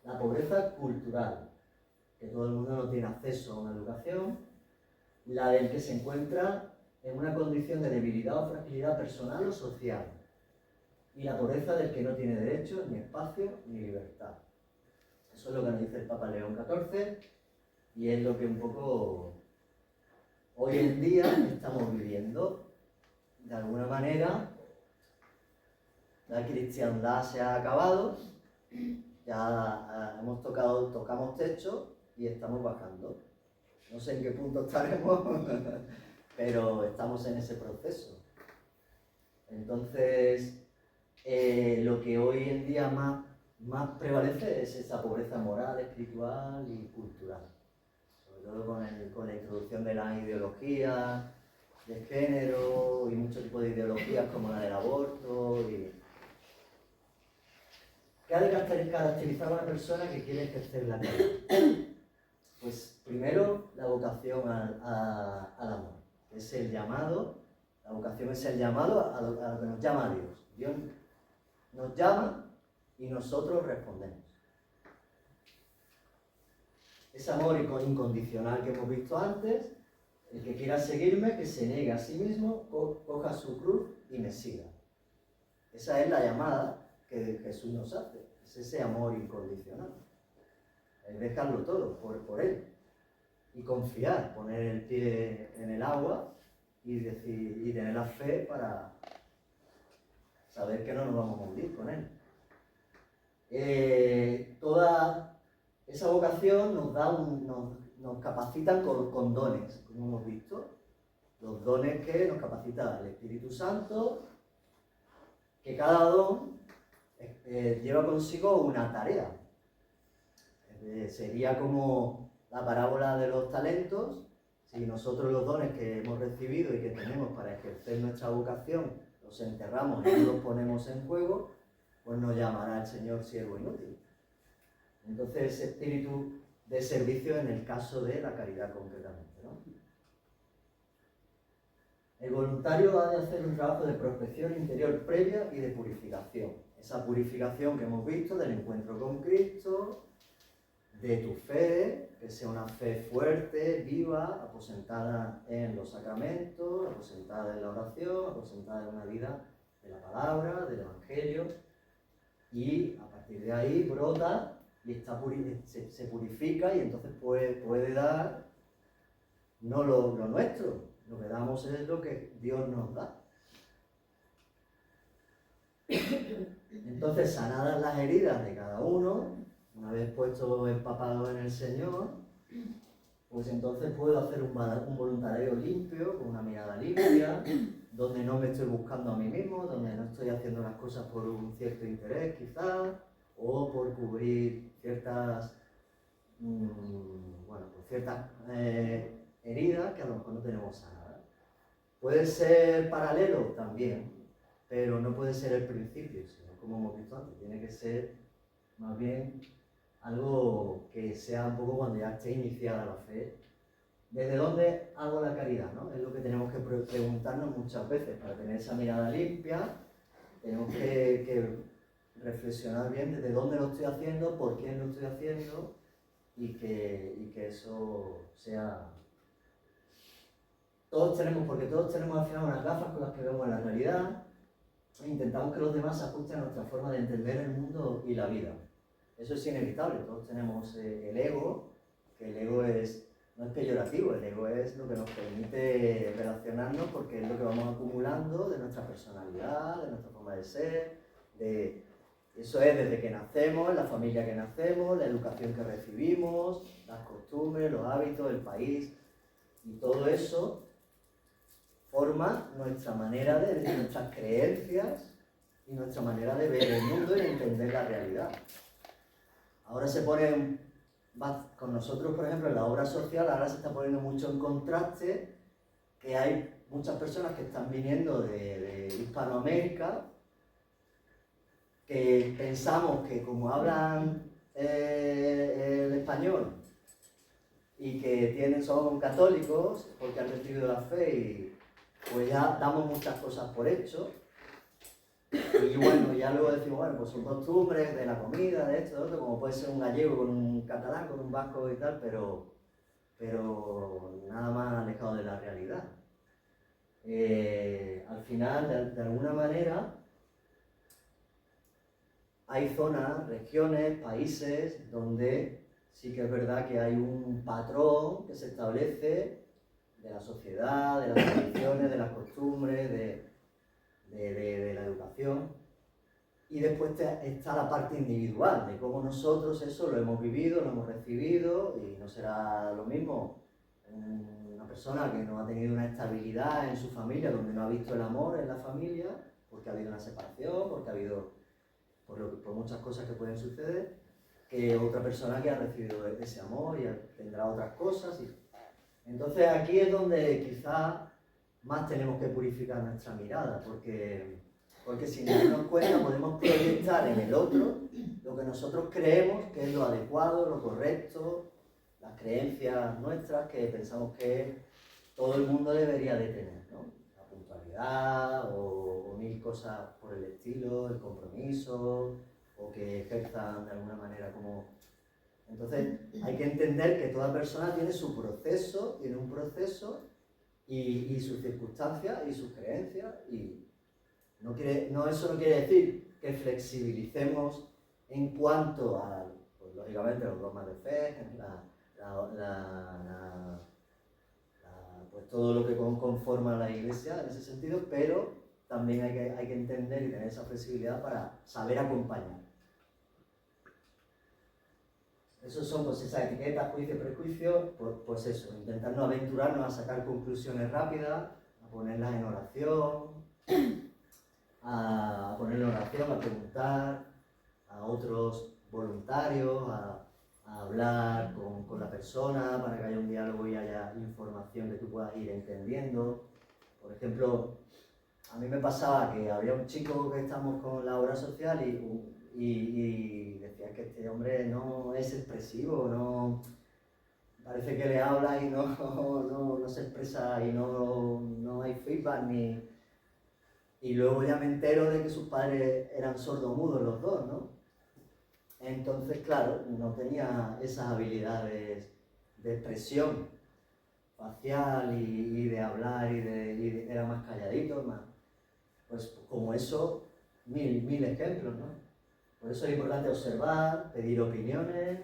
La pobreza cultural, que todo el mundo no tiene acceso a una educación. La del que se encuentra en una condición de debilidad o fragilidad personal o social. Y la pobreza del que no tiene derecho, ni espacio, ni libertad. Eso es lo que nos dice el Papa León XIV y es lo que un poco hoy en día estamos viviendo. De alguna manera, la cristiandad se ha acabado, ya tocamos techo y estamos bajando. No sé en qué punto estaremos, pero estamos en ese proceso. Entonces, lo que hoy en día más prevalece es esa pobreza moral, espiritual y cultural. Sobre todo con la introducción de las ideologías de género y muchos tipos de ideologías como la del aborto. ¿Qué ha de caracterizar a una persona que quiere ejercer la caridad? Pues primero la vocación al amor. Es el llamado, la vocación es el llamado a lo que nos llama a Dios. Dios nos llama y nosotros respondemos. Ese amor incondicional que hemos visto antes, el que quiera seguirme, que se niegue a sí mismo, coja su cruz y me siga. Esa es la llamada que Jesús nos hace, es ese amor incondicional. Es dejarlo todo por Él y confiar, poner el pie en el agua y tener la fe para saber que no nos vamos a hundir con Él. Toda esa vocación nos capacita con dones, como hemos visto. Los dones que nos capacita el Espíritu Santo, que cada don lleva consigo una tarea. Sería como la parábola de los talentos. Si nosotros los dones que hemos recibido y que tenemos para ejercer nuestra vocación los enterramos y no los ponemos en juego, pues nos llamará el Señor siervo inútil. Entonces, ese espíritu de servicio en el caso de la caridad concretamente, ¿no? El voluntario ha de hacer un trabajo de prospección interior previa y de purificación. Esa purificación que hemos visto del encuentro con Cristo, de tu fe, que sea una fe fuerte, viva, aposentada en los sacramentos, aposentada en la oración, aposentada en una vida de la palabra, del Evangelio, y a partir de ahí brota y se purifica y entonces puede dar no lo nuestro, lo que damos es lo que Dios nos da. Entonces, sanadas las heridas de cada uno, una vez puesto empapado en el Señor, pues entonces puedo hacer un voluntariado limpio, con una mirada limpia, donde no me estoy buscando a mí mismo, donde no estoy haciendo las cosas por un cierto interés quizás, o por cubrir ciertas, pues ciertas heridas que a lo mejor no tenemos sanadas. Puede ser paralelo también, pero no puede ser el principio, sino como hemos visto antes, tiene que ser más bien algo que sea un poco cuando ya esté iniciada la fe. ¿Desde dónde hago la caridad? ¿No? Es lo que tenemos que preguntarnos muchas veces. Para tener esa mirada limpia, tenemos que reflexionar bien desde dónde lo estoy haciendo, por quién lo estoy haciendo y que eso sea... porque todos tenemos al final unas gafas con las que vemos la realidad e intentamos que los demás se ajusten a nuestra forma de entender el mundo y la vida. Eso es inevitable, todos tenemos el ego, que el ego no es peyorativo, el ego es lo que nos permite relacionarnos porque es lo que vamos acumulando de nuestra personalidad, de nuestra forma de ser, eso es desde que nacemos, la familia que nacemos, la educación que recibimos, las costumbres, los hábitos, el país, y todo eso forma nuestra manera de nuestras creencias y nuestra manera de ver el mundo y entender la realidad. Ahora se pone con nosotros, por ejemplo, en la obra social, ahora se está poniendo mucho en contraste que hay muchas personas que están viniendo de Hispanoamérica que pensamos que como hablan el español y que son católicos porque han recibido la fe y pues ya damos muchas cosas por hecho. Y bueno, ya luego decimos, bueno, pues son costumbres de la comida, de esto, de otro, como puede ser un gallego con un catalán, con un vasco y tal, pero nada más alejado de la realidad. Al final, de alguna manera, hay zonas, regiones, países donde sí que es verdad que hay un patrón que se establece de la sociedad, de las tradiciones, de las costumbres, de la educación, y después está la parte individual, de cómo nosotros eso lo hemos vivido, lo hemos recibido, y no será lo mismo una persona que no ha tenido una estabilidad en su familia, donde no ha visto el amor en la familia, porque ha habido una separación, porque ha habido por muchas cosas que pueden suceder, que otra persona que ha recibido ese amor y tendrá otras cosas. Entonces aquí es donde quizás más tenemos que purificar nuestra mirada, porque sin darnos cuenta podemos proyectar en el otro lo que nosotros creemos que es lo adecuado, lo correcto, las creencias nuestras que pensamos que todo el mundo debería de tener, ¿no? La puntualidad o mil cosas por el estilo, el compromiso, o que ejerzan de alguna manera como... Entonces hay que entender que toda persona tiene su proceso, tiene un proceso y sus circunstancias y sus creencias, y eso no quiere decir que flexibilicemos en cuanto a, pues, lógicamente, los dogmas de fe, pues todo lo que conforma la Iglesia en ese sentido, pero también hay que entender y tener esa flexibilidad para saber acompañar. Esos son pues esas etiquetas, juicio y prejuicio, pues eso, intentar no aventurarnos a sacar conclusiones rápidas, a ponerlas en oración, a preguntar a otros voluntarios, a hablar con la persona para que haya un diálogo y haya información que tú puedas ir entendiendo. Por ejemplo, a mí me pasaba que había un chico que estábamos con la obra social y decía que este hombre no es expresivo, no parece que le habla y no se expresa y no hay feedback ni... Y luego ya me entero de que sus padres eran sordomudos los dos, ¿no? Entonces, claro, no tenía esas habilidades de expresión facial y de hablar y era más calladito, más... Pues como eso, mil ejemplos, ¿no? Por eso es importante observar, pedir opiniones,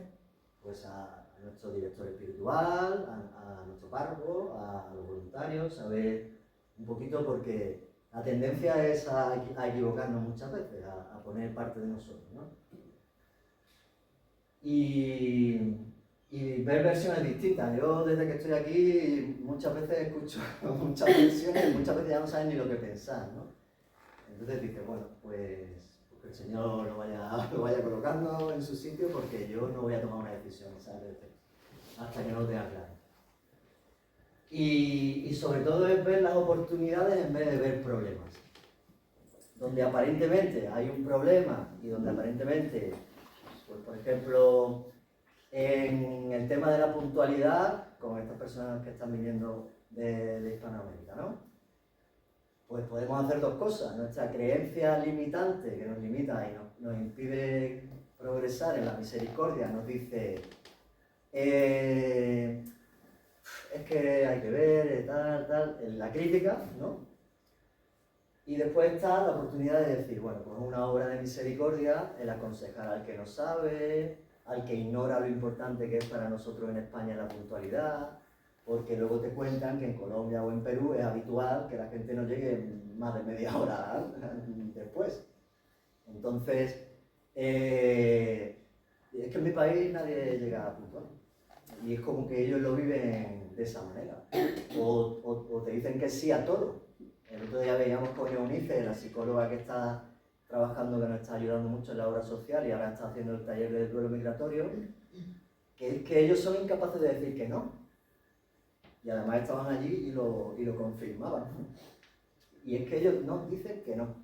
pues a nuestro director espiritual, a nuestro párroco, a los voluntarios, saber un poquito, porque la tendencia es a equivocarnos muchas veces, a poner parte de nosotros, ¿no? Y y ver versiones distintas. Yo desde que estoy aquí muchas veces escucho muchas versiones y muchas veces ya no saben ni lo que pensar, ¿no? Entonces dices, bueno, pues que el Señor lo vaya colocando en su sitio porque yo no voy a tomar una decisión, ¿sabes? Hasta que no lo tenga claro. Y sobre todo es ver las oportunidades en vez de ver problemas. Donde aparentemente hay un problema y donde aparentemente, pues por ejemplo, en el tema de la puntualidad, con estas personas que están viniendo de Hispanoamérica, ¿no? Pues podemos hacer dos cosas. Nuestra creencia limitante, que nos limita y nos impide progresar en la misericordia, nos dice, es que hay que ver, tal, la crítica, ¿no? Y después está la oportunidad de decir, bueno, pues una obra de misericordia, el aconsejar al que no sabe, al que ignora lo importante que es para nosotros en España la puntualidad, porque luego te cuentan que en Colombia o en Perú es habitual que la gente no llegue más de media hora después. Entonces, es que en mi país nadie llega puntual. Y es como que ellos lo viven de esa manera. O te dicen que sí a todo. El otro día veíamos con Eunice, la psicóloga que está trabajando, que nos está ayudando mucho en la obra social y ahora está haciendo el taller del duelo migratorio, que es que ellos son incapaces de decir que no. Y además estaban allí y lo confirmaban. Y es que ellos no dicen que no,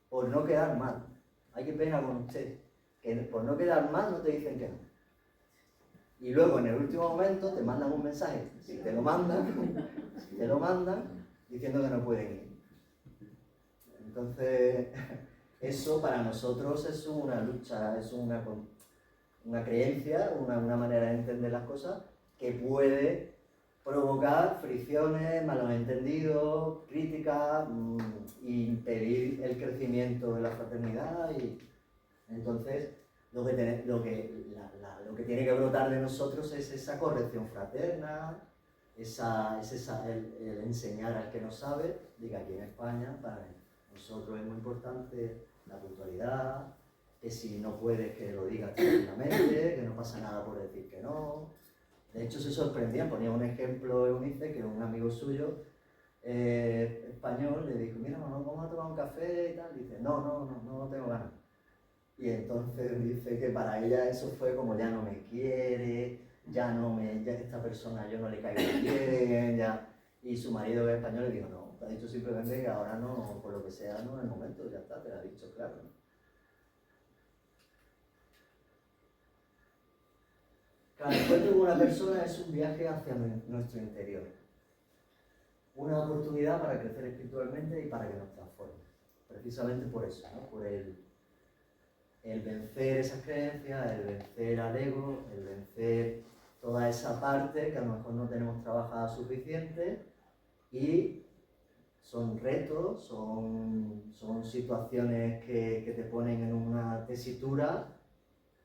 por no quedar mal. Hay que pena con usted, que por no quedar mal no te dicen que no. Y luego en el último momento te mandan un mensaje, si te lo mandan, diciendo que no pueden ir. Entonces, eso para nosotros es una lucha, es una creencia, una manera de entender las cosas que puede provocar fricciones, malos entendidos, críticas, impedir el crecimiento de la fraternidad. Y entonces lo que tiene que brotar de nosotros es esa corrección fraterna, el enseñar al que no sabe, diga aquí en España, para nosotros es muy importante la puntualidad, que si no puedes que lo digas tranquilamente, que no pasa nada por decir que no. De hecho se sorprendía, ponía un ejemplo Eunice, que un amigo suyo español le dijo, mira, vamos a tomar un café y tal, y dice, no tengo ganas. Y entonces dice que para ella eso fue como ya no me quiere, ya esta persona yo no le caigo bien, ya. Y su marido que es español le dijo, no, te ha dicho simplemente que ahora no, por lo que sea, no es el momento, ya está, te lo ha dicho claro, ¿no? Cada encuentro con una persona es un viaje hacia nuestro interior. Una oportunidad para crecer espiritualmente y para que nos transforme. Precisamente por eso, ¿no? Por el vencer esas creencias, el vencer al ego, el vencer toda esa parte que a lo mejor no tenemos trabajada suficiente, y son retos, son situaciones que te ponen en una tesitura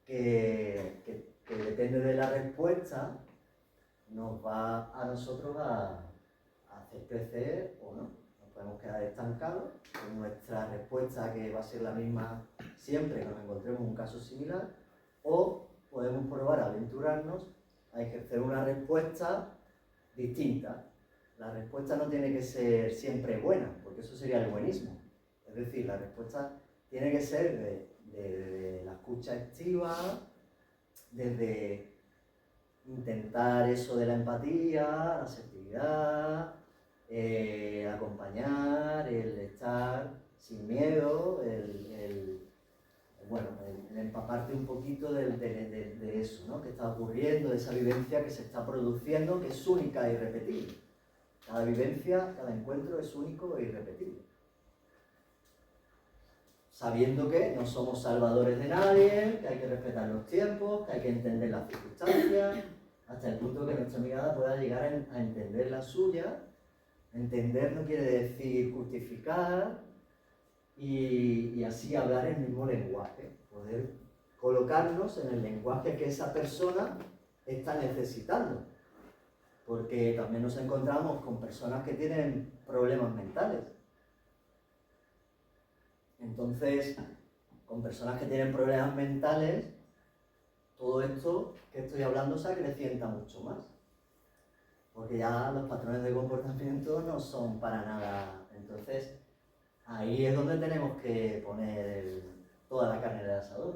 que depende de la respuesta, nos va a nosotros a hacer crecer o no. Nos podemos quedar estancados con nuestra respuesta, que va a ser la misma siempre que nos encontremos en un caso similar, o podemos probar a aventurarnos a ejercer una respuesta distinta. La respuesta no tiene que ser siempre buena, porque eso sería el buenismo. Es decir, la respuesta tiene que ser de la escucha activa, desde intentar eso de la empatía, la asertividad, acompañar, el estar sin miedo, el empaparte un poquito de eso, ¿no? Que está ocurriendo, de esa vivencia que se está produciendo, que es única e irrepetible. Cada vivencia, cada encuentro es único e irrepetible. Sabiendo que no somos salvadores de nadie, que hay que respetar los tiempos, que hay que entender las circunstancias, hasta el punto que nuestra mirada pueda llegar a entender la suya. Entender no quiere decir justificar, y así hablar el mismo lenguaje, poder colocarnos en el lenguaje que esa persona está necesitando. Porque también nos encontramos con personas que tienen problemas mentales. Entonces, con personas que tienen problemas mentales, todo esto que estoy hablando se acrecienta mucho más. Porque ya los patrones de comportamiento no son para nada. Entonces, ahí es donde tenemos que poner toda la carne del asador.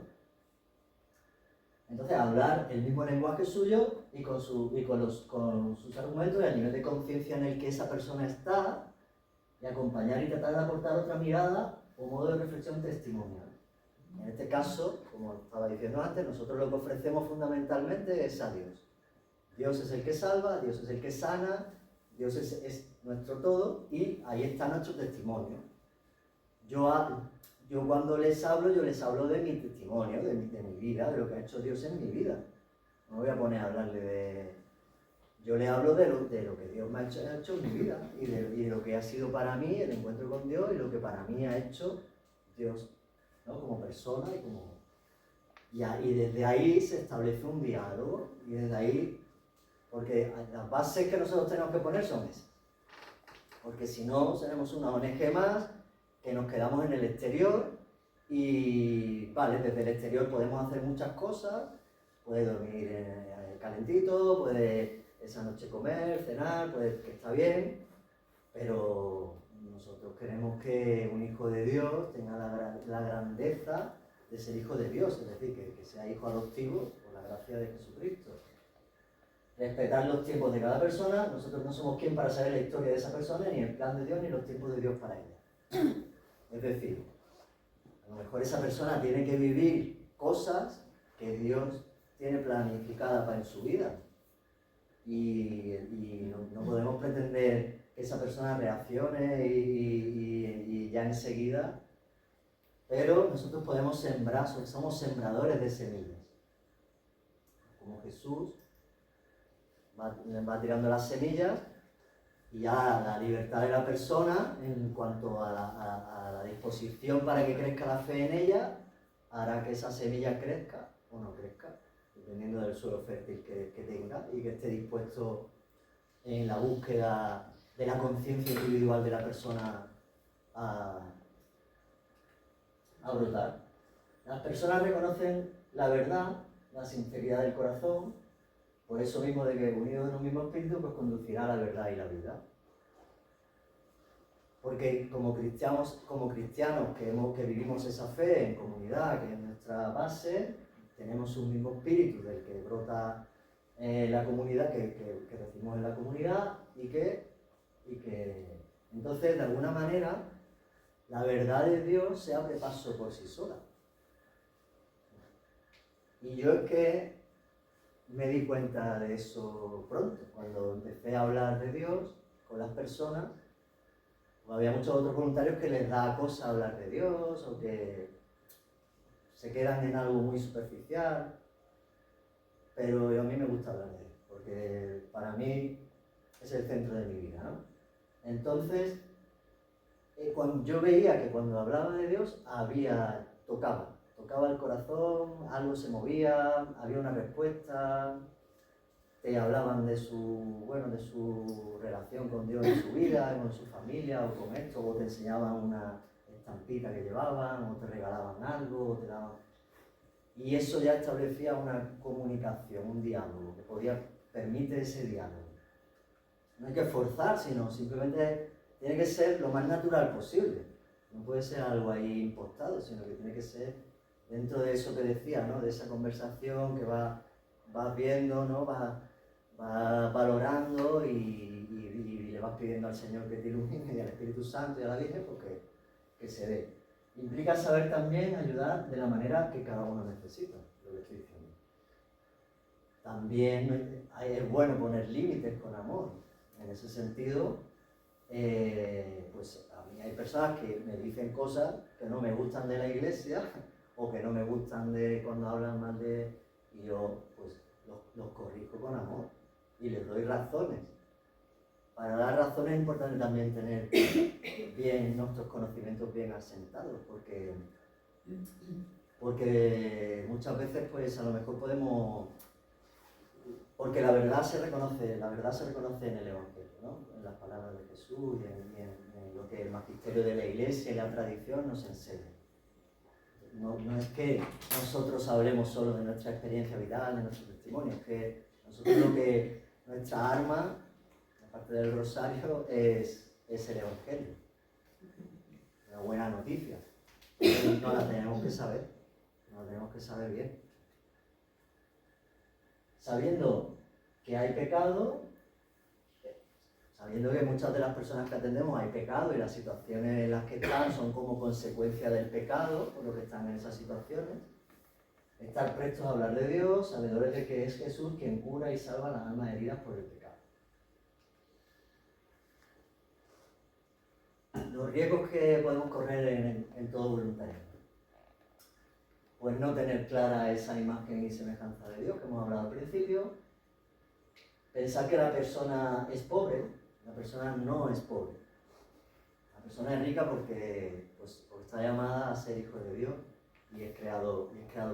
Entonces, hablar el mismo lenguaje suyo y con sus argumentos y el nivel de conciencia en el que esa persona está, y acompañar y tratar de aportar otra mirada o modo de reflexión testimonial. En este caso, como estaba diciendo antes, nosotros lo que ofrecemos fundamentalmente es a Dios. Dios es el que salva, Dios es el que sana, Dios es nuestro todo y ahí está nuestro testimonio. Yo cuando les hablo, yo les hablo de mi testimonio, de mi vida, de lo que ha hecho Dios en mi vida. No me voy a poner a hablarle de... Yo le hablo de lo que Dios me ha hecho en mi vida y de lo que ha sido para mí el encuentro con Dios y lo que para mí ha hecho Dios, ¿no? Como persona y como... Y desde ahí se establece un diálogo y desde ahí... Porque las bases que nosotros tenemos que poner son esas. Porque si no, seremos una ONG más que nos quedamos en el exterior y, vale, desde el exterior podemos hacer muchas cosas, puede dormir calentito, puede esa noche comer, cenar, puede que está bien, pero nosotros queremos que un hijo de Dios tenga la grandeza de ser hijo de Dios, es decir, que sea hijo adoptivo por la gracia de Jesucristo. Respetar los tiempos de cada persona, nosotros no somos quien para saber la historia de esa persona, ni el plan de Dios, ni los tiempos de Dios para ella. Es decir, a lo mejor esa persona tiene que vivir cosas que Dios tiene planificadas para en su vida. Y no podemos pretender que esa persona reaccione y ya enseguida, pero nosotros podemos sembrar, somos sembradores de semillas. Como Jesús va tirando las semillas y ya la libertad de la persona en cuanto a la disposición para que crezca la fe en ella hará que esa semilla crezca o no crezca, dependiendo del suelo fértil que tenga y que esté dispuesto en la búsqueda de la conciencia individual de la persona a brotar. Las personas reconocen la verdad, la sinceridad del corazón, por eso mismo de que unidos en un mismo espíritu, pues conducirá a la verdad y la vida. Porque como cristianos que vivimos esa fe en comunidad, que es nuestra base, tenemos un mismo espíritu del que brota la comunidad, que recibimos en la comunidad y que entonces de alguna manera la verdad de Dios se abre paso por sí sola. Y yo es que me di cuenta de eso pronto, cuando empecé a hablar de Dios con las personas. Había muchos otros voluntarios que les da cosa hablar de Dios o que se quedan en algo muy superficial, pero a mí me gusta hablar de Él, porque para mí es el centro de mi vida, ¿no? Entonces, cuando yo veía que cuando hablaba de Dios tocaba el corazón, algo se movía, había una respuesta, te hablaban de su relación con Dios en su vida, con su familia o con esto, o te enseñaban una estampita que llevaban, o te regalaban algo, o te daban... Y eso ya establecía una comunicación, un diálogo, que permite ese diálogo. No hay que forzar, sino simplemente tiene que ser lo más natural posible. No puede ser algo ahí impostado, sino que tiene que ser dentro de eso que decía, ¿no? De esa conversación que vas viendo, ¿no? Vas valorando y le vas pidiendo al Señor que te ilumine y al Espíritu Santo y a la Virgen porque que se dé. Implica saber también ayudar de la manera que cada uno necesita, lo que estoy diciendo. También es bueno poner límites con amor. En ese sentido, pues a mí hay personas que me dicen cosas que no me gustan de la iglesia o que no me gustan de cuando hablan mal de... y yo pues los corrijo con amor y les doy razones. Para dar razones es importante también tener bien nuestros conocimientos bien asentados, porque muchas veces pues a lo mejor podemos... Porque la verdad se reconoce en el Evangelio, ¿no? En las palabras de Jesús y en lo que el magisterio de la Iglesia y la tradición nos enseña. no es que nosotros hablemos solo de nuestra experiencia vital, de nuestro testimonio, es que nosotros nuestra arma, aparte del rosario, es el Evangelio, la buena noticia. No la tenemos que saber, no la tenemos que saber bien. Sabiendo que hay pecado, sabiendo que muchas de las personas que atendemos hay pecado y las situaciones en las que están son como consecuencia del pecado, por lo que están en esas situaciones, estar prestos a hablar de Dios, sabedores de que es Jesús quien cura y salva las almas heridas por el pecado. Los riesgos que podemos correr en todo voluntarismo. Pues no tener clara esa imagen y semejanza de Dios que hemos hablado al principio. Pensar que la persona es pobre, la persona no es pobre. La persona es rica porque está llamada a ser hijo de Dios y es creado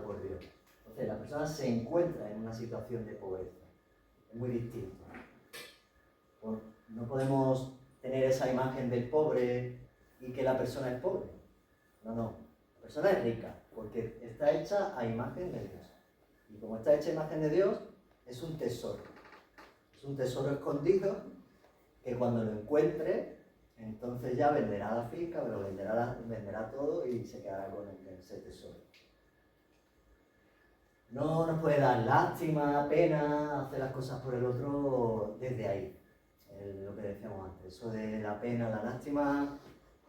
por Dios. Entonces la persona se encuentra en una situación de pobreza. Es muy distinto. No podemos tener esa imagen del pobre y que la persona es pobre. No. La persona es rica porque está hecha a imagen de Dios. Y como está hecha a imagen de Dios, es un tesoro. Es un tesoro escondido que cuando lo encuentre, entonces ya venderá la finca, pero venderá todo y se quedará con ese tesoro. No nos puede dar lástima, pena, hacer las cosas por el otro desde ahí. Lo que decíamos antes, eso de la pena, la lástima,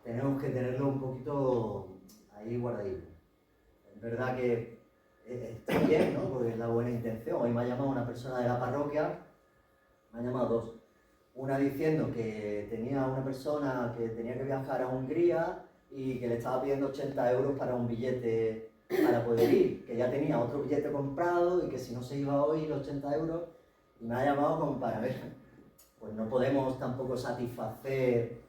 tenemos que tenerlo un poquito ahí guardadito. Es verdad que está bien, ¿no? Porque es la buena intención. Hoy me ha llamado una persona de la parroquia, me ha llamado dos. Una diciendo que tenía una persona que tenía que viajar a Hungría y que le estaba pidiendo 80 euros para un billete para poder ir, que ya tenía otro billete comprado y que si no se iba hoy los 80 euros, y me ha llamado como para ver, pues no podemos tampoco satisfacer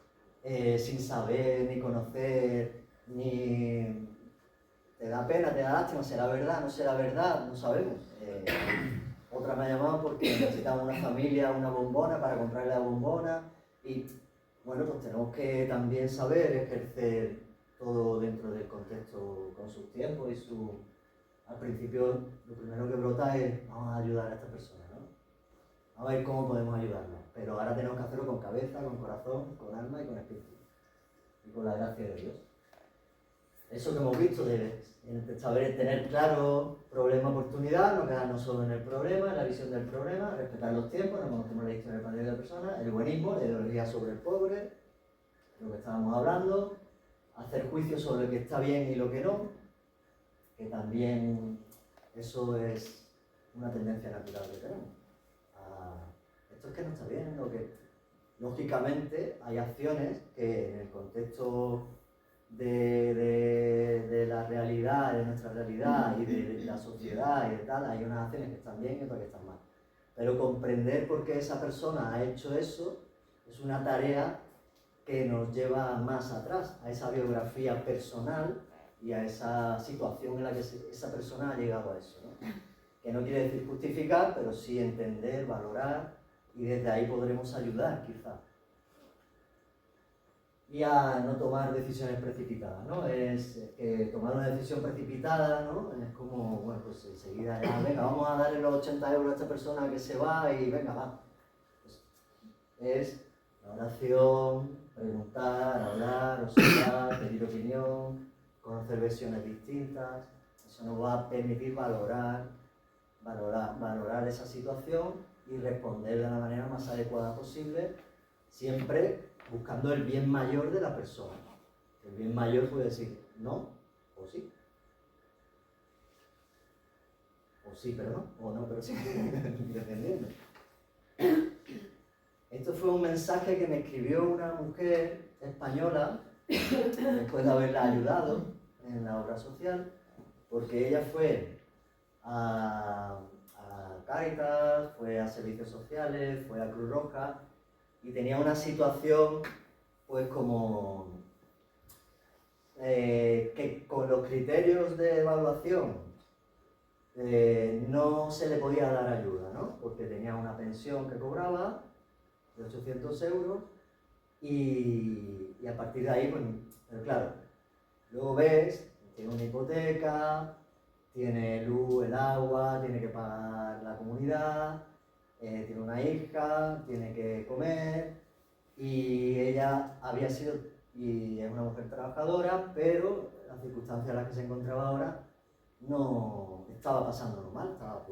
sin saber, ni conocer, ni... ¿Te da pena, te da lástima? ¿Será verdad, no será verdad? No sabemos. Otra me ha llamado porque necesitaba una familia, una bombona para comprarle la bombona y bueno, pues tenemos que también saber ejercer todo dentro del contexto con sus tiempos y su... Al principio lo primero que brota es vamos a ayudar a esta persona, ¿no? A ver cómo podemos ayudarla, pero ahora tenemos que hacerlo con cabeza, con corazón, con alma y con espíritu y con la gracia de Dios. Eso que hemos visto de saber tener claro problema-oportunidad, no quedarnos solo en el problema, en la visión del problema, respetar los tiempos, no conocemos la historia del padre de la persona, el buenismo, la ideología sobre el pobre, lo que estábamos hablando, hacer juicios sobre lo que está bien y lo que no, que también eso es una tendencia natural que tenemos. Esto es que no está bien, lo que lógicamente hay acciones que en el contexto de la realidad, de nuestra realidad y de la sociedad y de tal, hay unas acciones que están bien y otras que están mal. Pero comprender por qué esa persona ha hecho eso es una tarea que nos lleva más atrás, a esa biografía personal y a esa situación en la que esa persona ha llegado a eso, ¿no? Que no quiere decir justificar, pero sí entender, valorar, y desde ahí podremos ayudar, quizá. Y a no tomar decisiones precipitadas, ¿no? Tomar una decisión precipitada, ¿no? Es como, bueno, pues enseguida ya, venga, vamos a darle los 80 euros a esta persona que se va y venga, va. Pues es la oración, preguntar, hablar, observar, pedir opinión, conocer versiones distintas. Eso nos va a permitir valorar esa situación y responder de la manera más adecuada posible, siempre buscando el bien mayor de la persona. El bien mayor puede decir no o sí. O sí, pero no. O no, pero sí. Dependiendo. Esto fue un mensaje que me escribió una mujer española después de haberla ayudado en la obra social, porque ella fue a Cáritas, fue a servicios sociales, fue a Cruz Roja y tenía una situación pues como que con los criterios de evaluación no se le podía dar ayuda, ¿no? Porque tenía una pensión que cobraba de 800 euros y a partir de ahí, pues, pero claro, luego ves, tiene una hipoteca, tiene luz, el agua, tiene que pagar la comunidad, tiene una hija, tiene que comer, y ella había sido, y es una mujer trabajadora, pero las circunstancias en las que se encontraba ahora no estaba pasándolo mal, estaba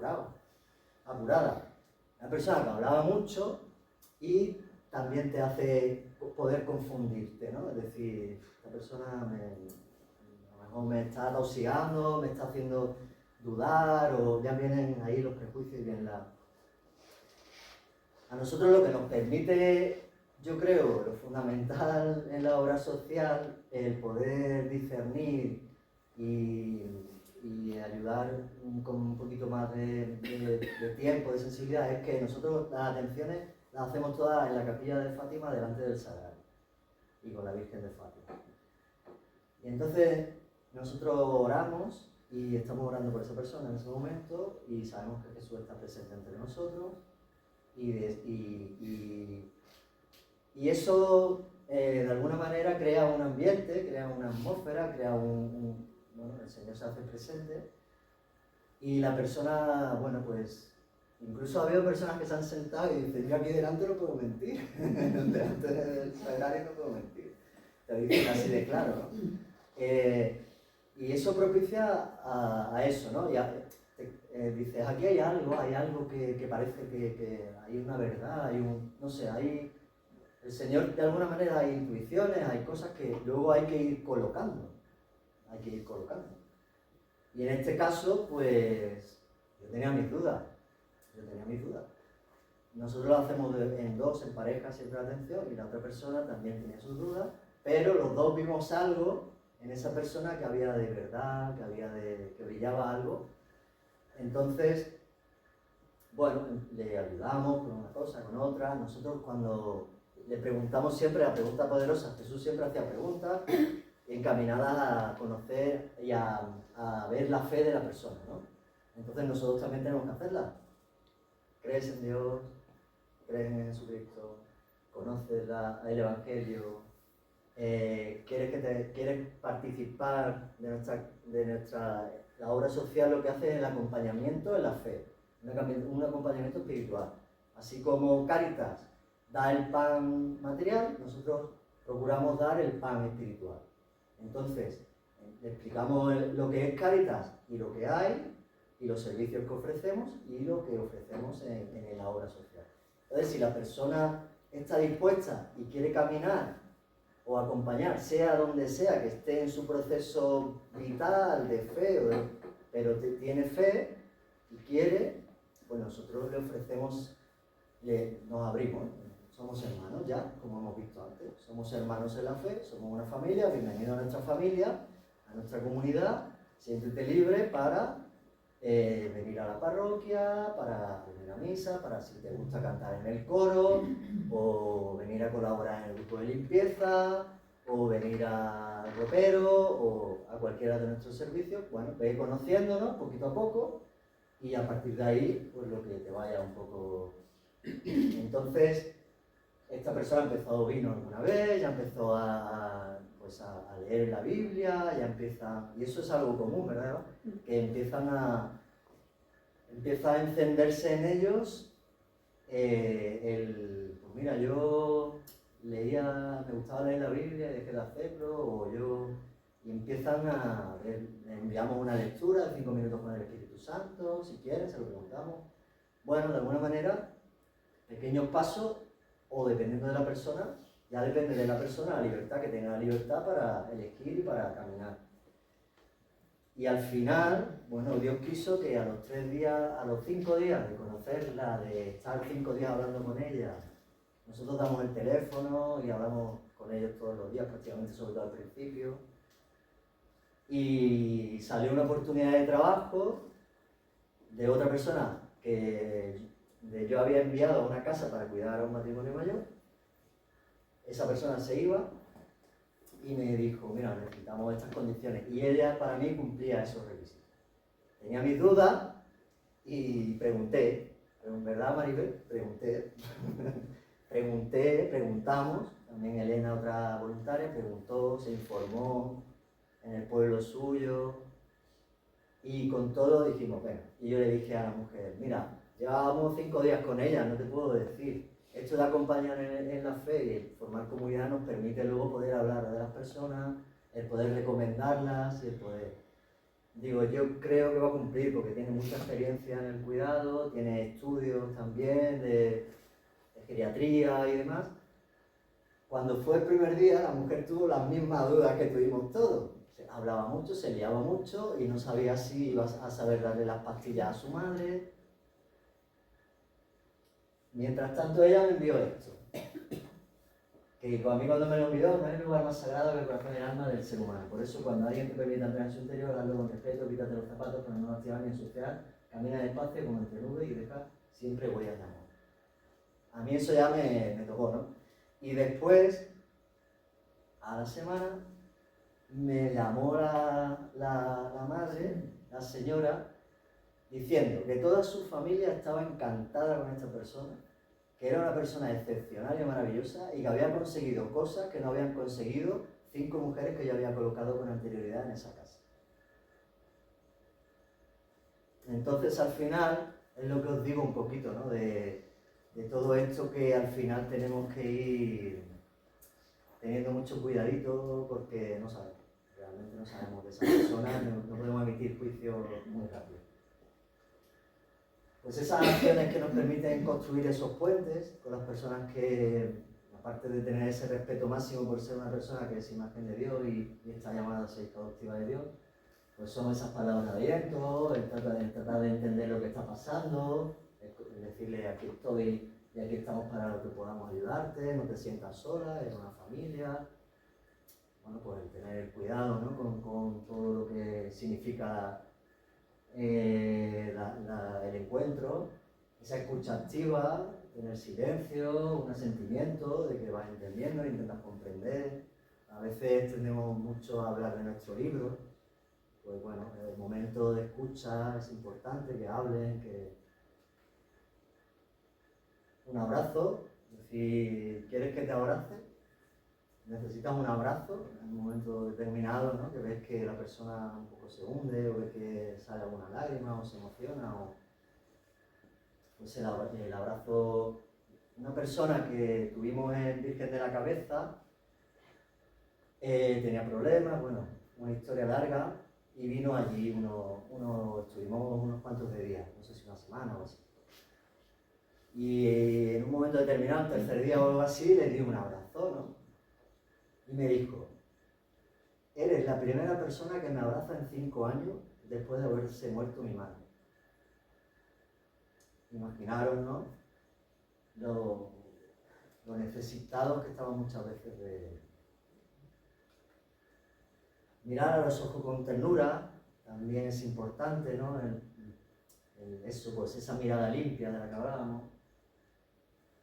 apurada. Una persona que hablaba mucho y también te hace poder confundirte, ¿no? Es decir, esta persona a lo mejor me está atosigando, me está haciendo dudar, o ya vienen ahí los prejuicios y vienen A nosotros lo que nos permite, yo creo, lo fundamental en la obra social, el poder discernir y ayudar con un poquito más de tiempo, de sensibilidad, es que nosotros las atenciones las hacemos todas en la capilla de Fátima delante del Sagrario y con la Virgen de Fátima. Y entonces nosotros oramos y estamos orando por esa persona en ese momento y sabemos que Jesús está presente entre nosotros y eso de alguna manera crea un ambiente, crea una atmósfera, crea bueno, el Señor se hace presente y la persona, bueno, pues incluso ha habido personas que se han sentado y dicen, yo aquí delante no puedo mentir, delante del Sagrario no puedo mentir, te lo dicen así de claro, ¿no? Y eso propicia a eso, ¿no? Dices, aquí hay algo que parece que hay una verdad, no sé, el Señor de alguna manera hay intuiciones, hay cosas que luego hay que ir colocando. Y en este caso, pues, yo tenía mis dudas. Nosotros lo hacemos en dos, en pareja, siempre la atención, y la otra persona también tenía sus dudas, pero los dos vimos algo en esa persona que había de verdad, que brillaba algo. Entonces, bueno, le ayudamos con una cosa, con otra. Nosotros cuando le preguntamos siempre, la pregunta poderosa, Jesús siempre hacía preguntas encaminadas a conocer y a ver la fe de la persona, ¿no? Entonces nosotros también tenemos que hacerla. ¿Crees en Dios? ¿Crees en Jesucristo? ¿Conoces el Evangelio? ¿Quieres participar de la obra social? Lo que hace es el acompañamiento en la fe, un acompañamiento espiritual. Así como Cáritas da el pan material, nosotros procuramos dar el pan espiritual. Entonces, le explicamos lo que es Cáritas y lo que hay, y los servicios que ofrecemos y lo que ofrecemos en la obra social. Entonces, si la persona está dispuesta y quiere caminar o acompañar, sea donde sea que esté en su proceso vital de fe, pero tiene fe y quiere, pues nosotros le ofrecemos, nos abrimos, somos hermanos ya, como hemos visto antes, somos hermanos en la fe, somos una familia, bienvenido a nuestra familia, a nuestra comunidad, siéntete libre para venir a la parroquia, para venir a misa, para si te gusta cantar en el coro, o venir a colaborar en el grupo de limpieza, o venir al ropero, o a cualquiera de nuestros servicios. Bueno, ve conociéndonos poquito a poco y a partir de ahí, pues lo que te vaya un poco. Entonces, esta persona ha empezado vino alguna vez, ya empezó a leer la Biblia, ya empieza, y eso es algo común, ¿verdad? Que empieza a encenderse en ellos pues mira, yo me gustaba leer la Biblia y dejé de hacerlo, y empiezan a ver, le enviamos una lectura de 5 minutos con el Espíritu Santo, si quieren, se lo preguntamos. Bueno, de alguna manera, pequeños pasos, o dependiendo de la persona, ya depende de la persona la libertad, que tenga la libertad para elegir y para caminar. Y al final, bueno, Dios quiso que a los 5 días de conocerla, de estar 5 días hablando con ella, nosotros damos el teléfono y hablamos con ellos todos los días, prácticamente, sobre todo al principio. Y salió una oportunidad de trabajo de otra persona que yo había enviado a una casa para cuidar a un matrimonio mayor. Esa persona se iba y me dijo, mira, necesitamos estas condiciones. Y ella para mí cumplía esos requisitos. Tenía mis dudas y pregunté, ¿verdad, Maribel? Preguntamos, también Elena, otra voluntaria, preguntó, se informó, en el pueblo suyo. Y con todo dijimos, bueno, y yo le dije a la mujer, mira, llevábamos 5 días con ella, no te puedo decir. Esto de acompañar en la fe y el formar comunidad nos permite luego poder hablar de las personas, el poder recomendarlas y el poder... Digo, yo creo que va a cumplir porque tiene mucha experiencia en el cuidado, tiene estudios también de geriatría y demás. Cuando fue el primer día, la mujer tuvo las mismas dudas que tuvimos todos. Hablaba mucho, se liaba mucho y no sabía si iba a saber darle las pastillas a su madre. Mientras tanto, ella me envió esto. Que a mí cuando me lo envió, no hay lugar más sagrado que el corazón y el alma del ser humano. Por eso, cuando alguien te permite entrar en su interior, hazlo con respeto, quítate los zapatos para no lastiar ni ensuciar, camina despacio como entre nubes y deja siempre huellas de amor. A mí eso ya me tocó, ¿no? Y después, a la semana, me llamó la madre, la señora, diciendo que toda su familia estaba encantada con esta persona, que era una persona excepcional y maravillosa y que había conseguido cosas que no habían conseguido 5 mujeres que yo había colocado con anterioridad en esa casa. Entonces, al final, es lo que os digo un poquito, ¿no? De todo esto que al final tenemos que ir teniendo mucho cuidadito porque no sabemos, realmente no sabemos de esa persona, no podemos emitir juicios muy rápido. Pues esas acciones que nos permiten construir esos puentes con las personas que, aparte de tener ese respeto máximo por ser una persona que es imagen de Dios y está llamada a ser hija adoptiva de Dios, pues son esas palabras de aliento, el tratar de entender lo que está pasando, el decirle aquí estoy y aquí estamos para lo que podamos ayudarte, no te sientas sola, eres una familia. Bueno, pues el tener el cuidado, ¿no? con todo lo que significa el encuentro, esa escucha activa, tener silencio, un asentimiento de que vas entendiendo, intentas comprender. A veces tendemos mucho a hablar de nuestro libro, pues bueno, el momento de escucha es importante, que hablen, que... Un abrazo, es decir, ¿quieres que te abrace? Necesitas un abrazo en un momento determinado, ¿no? Que ves que la persona un poco se hunde, o ves que sale alguna lágrima, o se emociona, o... Pues el abrazo... Una persona que tuvimos en Virgen de la Cabeza tenía problemas, bueno, una historia larga, y vino allí estuvimos unos cuantos de días, no sé si una semana o así. Y en un momento determinado, el 3er día o algo así, le di un abrazo, ¿no? Y me dijo, eres la primera persona que me abraza en 5 años después de haberse muerto mi madre. Imaginaros, ¿no? Lo necesitados que estamos muchas veces de mirar a los ojos con ternura, también es importante, ¿no? Eso, pues esa mirada limpia de la que hablábamos.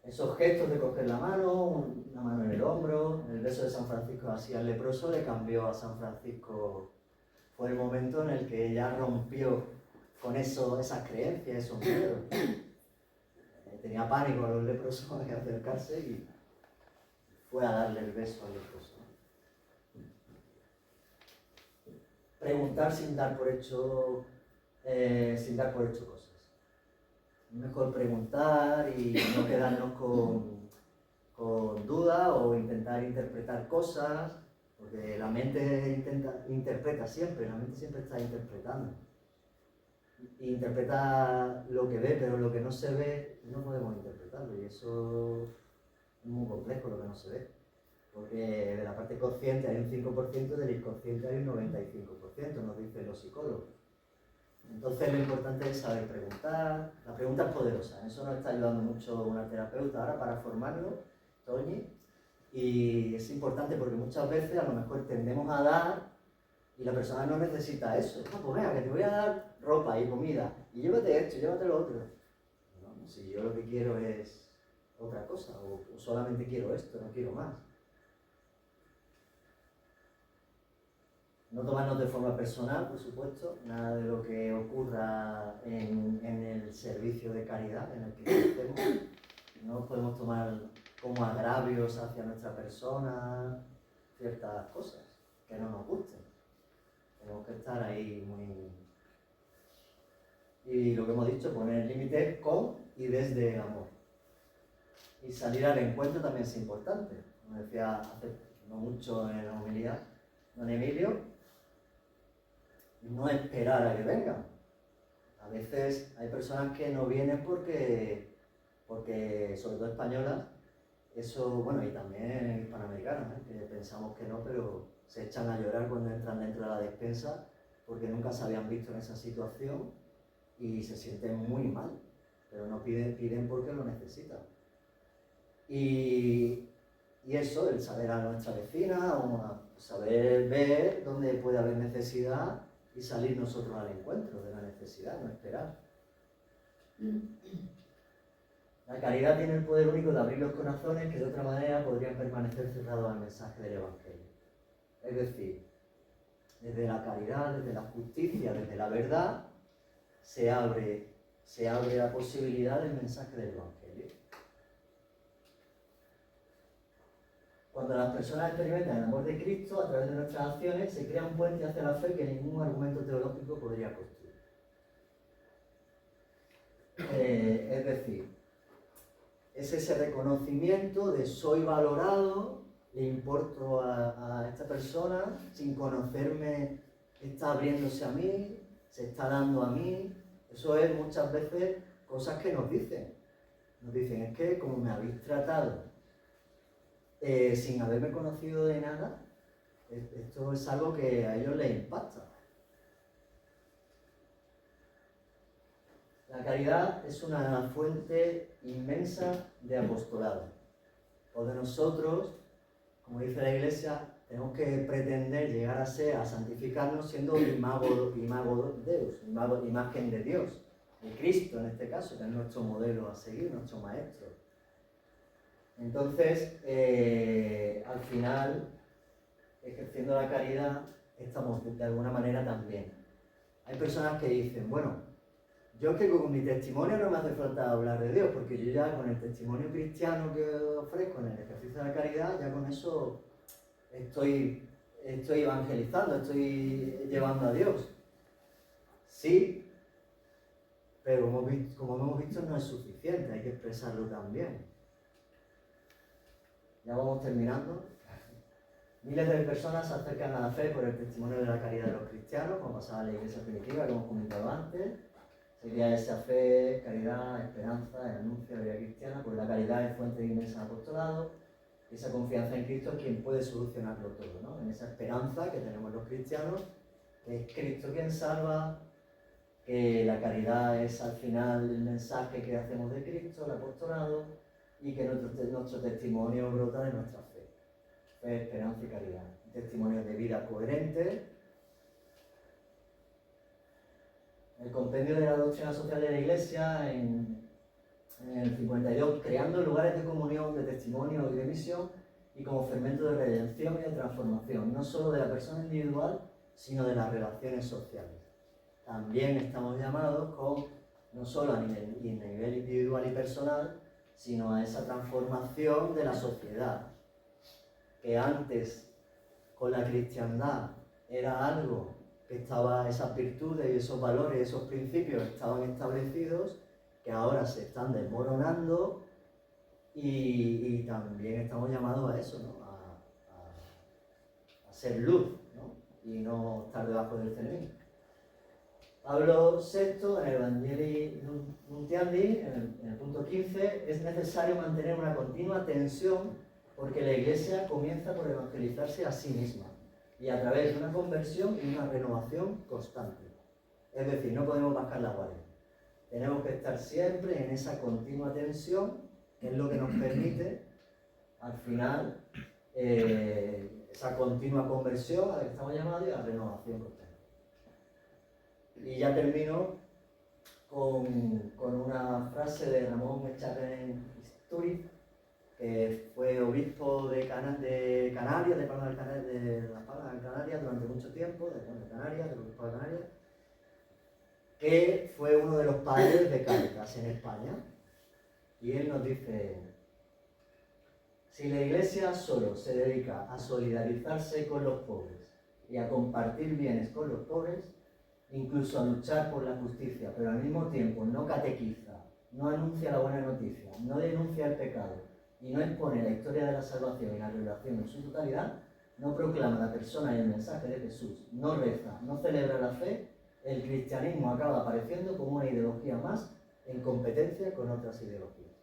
Esos gestos de coger la mano, una mano en el hombro, el beso de San Francisco así al leproso le cambió a San Francisco. Fue el momento en el que ella rompió con esas creencias, esos miedos. Tenía pánico a los leprosos de acercarse y fue a darle el beso al leproso. Preguntar sin dar por hecho cosas. Es mejor preguntar y no quedarnos con dudas o intentar interpretar cosas, porque la mente interpreta siempre, la mente siempre está interpretando. Interpreta lo que ve, pero lo que no se ve no podemos interpretarlo, y eso es muy complejo, lo que no se ve. Porque de la parte consciente hay un 5%, del inconsciente hay un 95%, nos dicen los psicólogos. Entonces lo importante es saber preguntar. La pregunta es poderosa, en eso nos está ayudando mucho una terapeuta ahora para formarlo, Toñi, y es importante porque muchas veces a lo mejor tendemos a dar y la persona no necesita eso. No, pues venga, que te voy a dar ropa y comida y llévate esto, llévate lo otro. No, si yo lo que quiero es otra cosa o solamente quiero esto, no quiero más. No tomarnos de forma personal, por supuesto, nada de lo que ocurra en el servicio de caridad en el que estemos. No nos podemos tomar como agravios hacia nuestra persona ciertas cosas que no nos gusten. Tenemos que estar ahí muy... Y lo que hemos dicho, poner límites con y desde el amor. Y salir al encuentro también es importante. Como decía hace no mucho en la homilía don Emilio, no esperar a que vengan. A veces hay personas que no vienen porque sobre todo españolas, eso, bueno, y también hispanoamericanas, que pensamos que no, pero se echan a llorar cuando entran dentro de la despensa porque nunca se habían visto en esa situación y se sienten muy mal, pero no piden porque lo necesitan. Y eso, el saber a nuestra vecina, o saber ver dónde puede haber necesidad y salir nosotros al encuentro de la necesidad, no esperar. La caridad tiene el poder único de abrir los corazones que de otra manera podrían permanecer cerrados al mensaje del Evangelio. Es decir, desde la caridad, desde la justicia, desde la verdad, se abre la posibilidad del mensaje del Evangelio. Cuando las personas experimentan el amor de Cristo a través de nuestras acciones, se crea un puente hacia la fe que ningún argumento teológico podría construir. Es decir, es ese reconocimiento de soy valorado, le importo a esta persona, sin conocerme, está abriéndose a mí, se está dando a mí. Eso es muchas veces cosas que nos dicen. Nos dicen, es que como me habéis tratado sin haberme conocido de nada, esto es algo que a ellos les impacta. La caridad es una fuente inmensa de apostolado. O de nosotros, como dice la Iglesia, tenemos que pretender llegar a santificarnos siendo imago Deus, imagen de Dios, de Cristo en este caso, que es nuestro modelo a seguir, nuestro maestro. Entonces, al final, ejerciendo la caridad, estamos de alguna manera también. Hay personas que dicen, bueno, yo es que con mi testimonio no me hace falta hablar de Dios, porque yo ya con el testimonio cristiano que ofrezco en el ejercicio de la caridad, ya con eso estoy evangelizando, estoy llevando a Dios. Sí, pero como hemos visto no es suficiente, hay que expresarlo también. Ya vamos terminando. Miles de personas se acercan a la fe por el testimonio de la caridad de los cristianos, como pasaba en la iglesia primitiva, que hemos comentado antes. Sería esa fe, caridad, esperanza, el anuncio de la vida cristiana, porque la caridad es fuente de inmenso apostolado, y esa confianza en Cristo es quien puede solucionarlo todo, ¿no? En esa esperanza que tenemos los cristianos, que es Cristo quien salva, que la caridad es al final el mensaje que hacemos de Cristo, el apostolado, y que nuestro testimonio brota de nuestra fe. Fe, esperanza y caridad. Un testimonio de vida coherente. El compendio de la doctrina social de la Iglesia, en el 52, creando lugares de comunión, de testimonio y de misión, y como fermento de redención y de transformación, no solo de la persona individual, sino de las relaciones sociales. También estamos llamados no solo a nivel individual y personal, sino a esa transformación de la sociedad, que antes con la cristiandad era algo que esas virtudes y esos valores, esos principios estaban establecidos, que ahora se están desmoronando y también estamos llamados a eso, ¿no? a ser luz, ¿no? Y no estar debajo del cenit. Pablo VI, en el Evangelii Nuntiandi, en el punto 15, es necesario mantener una continua tensión porque la Iglesia comienza por evangelizarse a sí misma y a través de una conversión y una renovación constante. Es decir, no podemos bajar la guardia. Tenemos que estar siempre en esa continua tensión, que es lo que nos permite, al final, esa continua conversión a la que estamos llamados y a la renovación constante. Y ya termino con una frase de Ramón Echarren Istúriz, que fue obispo de Canarias, de Palma de Canarias durante mucho tiempo, de Canarias, del obispo de Canarias, que fue uno de los padres de Cáritas en España. Y él nos dice, si la Iglesia solo se dedica a solidarizarse con los pobres y a compartir bienes con los pobres, incluso a luchar por la justicia, pero al mismo tiempo no catequiza, no anuncia la buena noticia, no denuncia el pecado y no expone la historia de la salvación y la revelación en su totalidad, no proclama la persona y el mensaje de Jesús, no reza, no celebra la fe, el cristianismo acaba apareciendo como una ideología más en competencia con otras ideologías.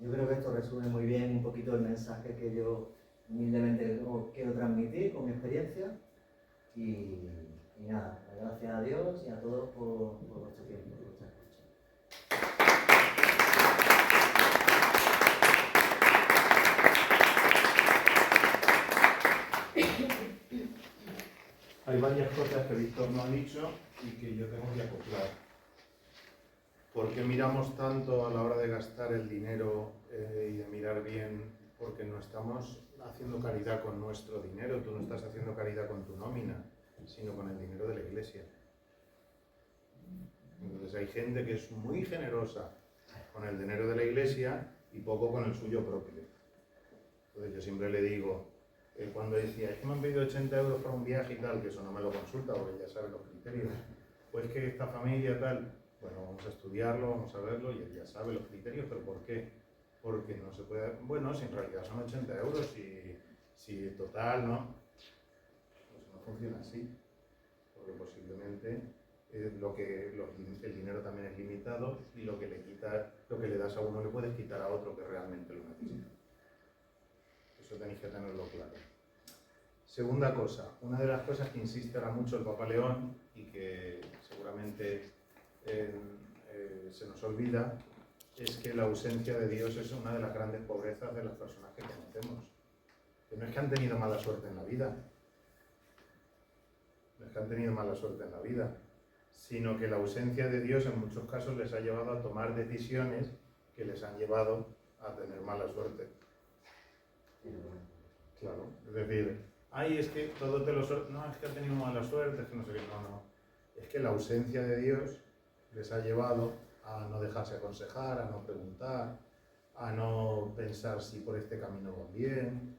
Yo creo que esto resume muy bien un poquito el mensaje que yo humildemente quiero transmitir con mi experiencia y nada, gracias a Dios y a todos por vuestro tiempo, por vuestra escucha. Hay varias cosas que Víctor no ha dicho y que yo tengo que acoplar. ¿Por qué miramos tanto a la hora de gastar el dinero y de mirar bien? Porque no estamos haciendo caridad con nuestro dinero, tú no estás haciendo caridad con tu nómina, sino con el dinero de la iglesia. Entonces hay gente que es muy generosa con el dinero de la iglesia y poco con el suyo propio. Entonces yo siempre le digo, cuando decía, es que me han pedido 80 euros para un viaje y tal, que eso no me lo consulta porque ya sabe los criterios, pues que esta familia tal, bueno, vamos a estudiarlo, vamos a verlo y él ya sabe los criterios, pero ¿por qué? Porque no se puede, bueno, si en realidad son 80 euros, si total, ¿no? Pues no funciona así, porque posiblemente el dinero también es limitado y lo que le das a uno le puedes quitar a otro que realmente lo necesita. Eso tenéis que tenerlo claro. Segunda cosa, una de las cosas que insiste ahora mucho el Papa León y que seguramente se nos olvida, es que la ausencia de Dios es una de las grandes pobrezas de las personas que conocemos. Que no es que han tenido mala suerte en la vida, no es que han tenido mala suerte en la vida, sino que la ausencia de Dios en muchos casos les ha llevado a tomar decisiones que les han llevado a tener mala suerte. Claro, es decir, ay, es que todo te lo... No, es que ha tenido mala suerte, es que no sé qué, no. Es que la ausencia de Dios les ha llevado a no dejarse aconsejar, a no preguntar, a no pensar si por este camino van bien,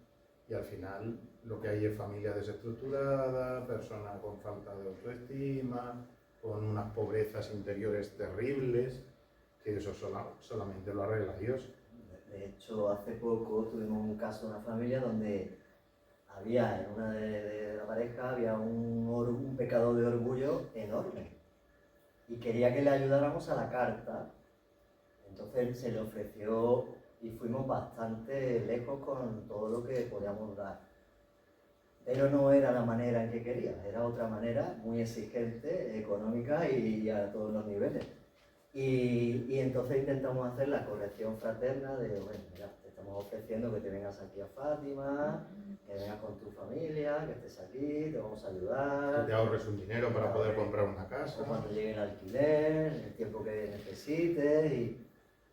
y al final lo que hay es familia desestructurada, personas con falta de autoestima, con unas pobrezas interiores terribles, que eso solamente lo arregla Dios. De hecho, hace poco tuvimos un caso de una familia donde había, en una de la pareja, había un pecado de orgullo enorme y quería que le ayudáramos a la carta. Entonces se le ofreció y fuimos bastante lejos con todo lo que podíamos dar. Pero no era la manera en que quería, era otra manera muy exigente, económica y a todos los niveles. Y entonces intentamos hacer la corrección fraterna de, bueno, mira, te estamos ofreciendo que te vengas aquí a Fátima, que vengas con tu familia, que estés aquí, te vamos a ayudar. Que te ahorres un dinero para poder comprar una casa. O cuando llegue el alquiler, el tiempo que necesites,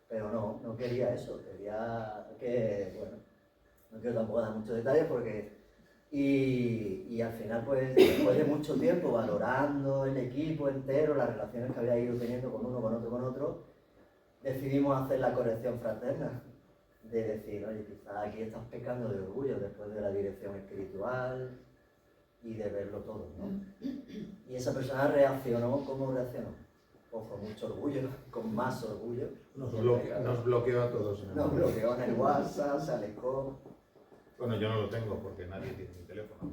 pero no quería eso, quería que, bueno, no quiero tampoco dar muchos detalles porque... Y al final, pues, después de mucho tiempo valorando el equipo entero, las relaciones que había ido teniendo con uno, con otro, decidimos hacer la corrección fraterna. De decir, oye, quizás aquí estás pecando de orgullo después de la dirección espiritual y de verlo todo, ¿no? Y esa persona reaccionó, ¿cómo reaccionó? Pues con mucho orgullo, con más orgullo. Nos bloqueó a todos. Nos bloqueó en el WhatsApp, se alejó. Bueno, yo no lo tengo porque nadie tiene mi teléfono.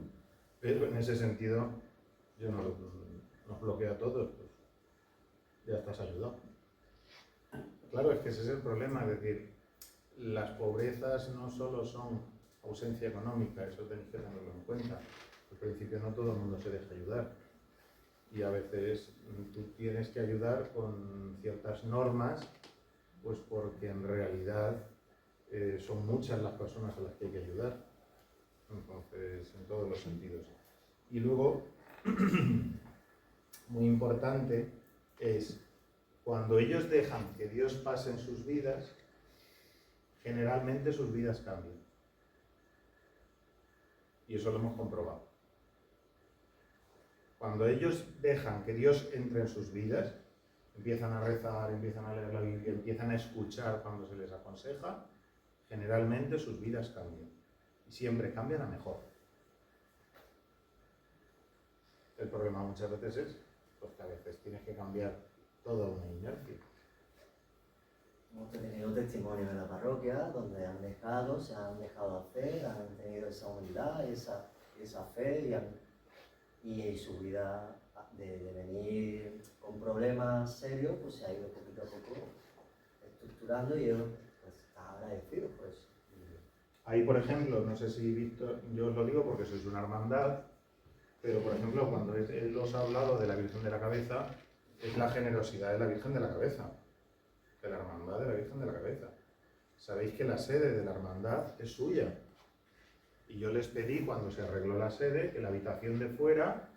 Pero en ese sentido, yo nos bloqueo a todos, pues ya estás ayudado. Claro, es que ese es el problema, es decir, las pobrezas no solo son ausencia económica, eso tenéis que tenerlo en cuenta. Al principio no todo el mundo se deja ayudar. Y a veces tú tienes que ayudar con ciertas normas, pues porque en realidad son muchas las personas a las que hay que ayudar, entonces, en todos los sentidos. Y luego, muy importante, es cuando ellos dejan que Dios pase en sus vidas, generalmente sus vidas cambian. Y eso lo hemos comprobado. Cuando ellos dejan que Dios entre en sus vidas, empiezan a rezar, empiezan a leer la Biblia, empiezan a escuchar cuando se les aconseja, generalmente sus vidas cambian. Y siempre cambian a mejor. El problema muchas veces es pues, que a veces tienes que cambiar toda una inercia. Hemos tenido testimonios en la parroquia donde se han dejado hacer, han tenido esa humildad, esa fe y su vida de venir con problemas serios pues se ha ido poquito a poco estructurando y ellos pues, están agradecidos por eso. Ahí, por ejemplo, no sé si Víctor, yo os lo digo porque sois una hermandad, pero por ejemplo, cuando él os ha hablado de la Virgen de la Cabeza, es la generosidad de la Virgen de la Cabeza, de la hermandad de la Virgen de la Cabeza. Sabéis que la sede de la hermandad es suya. Y yo les pedí, cuando se arregló la sede, que la habitación de fuera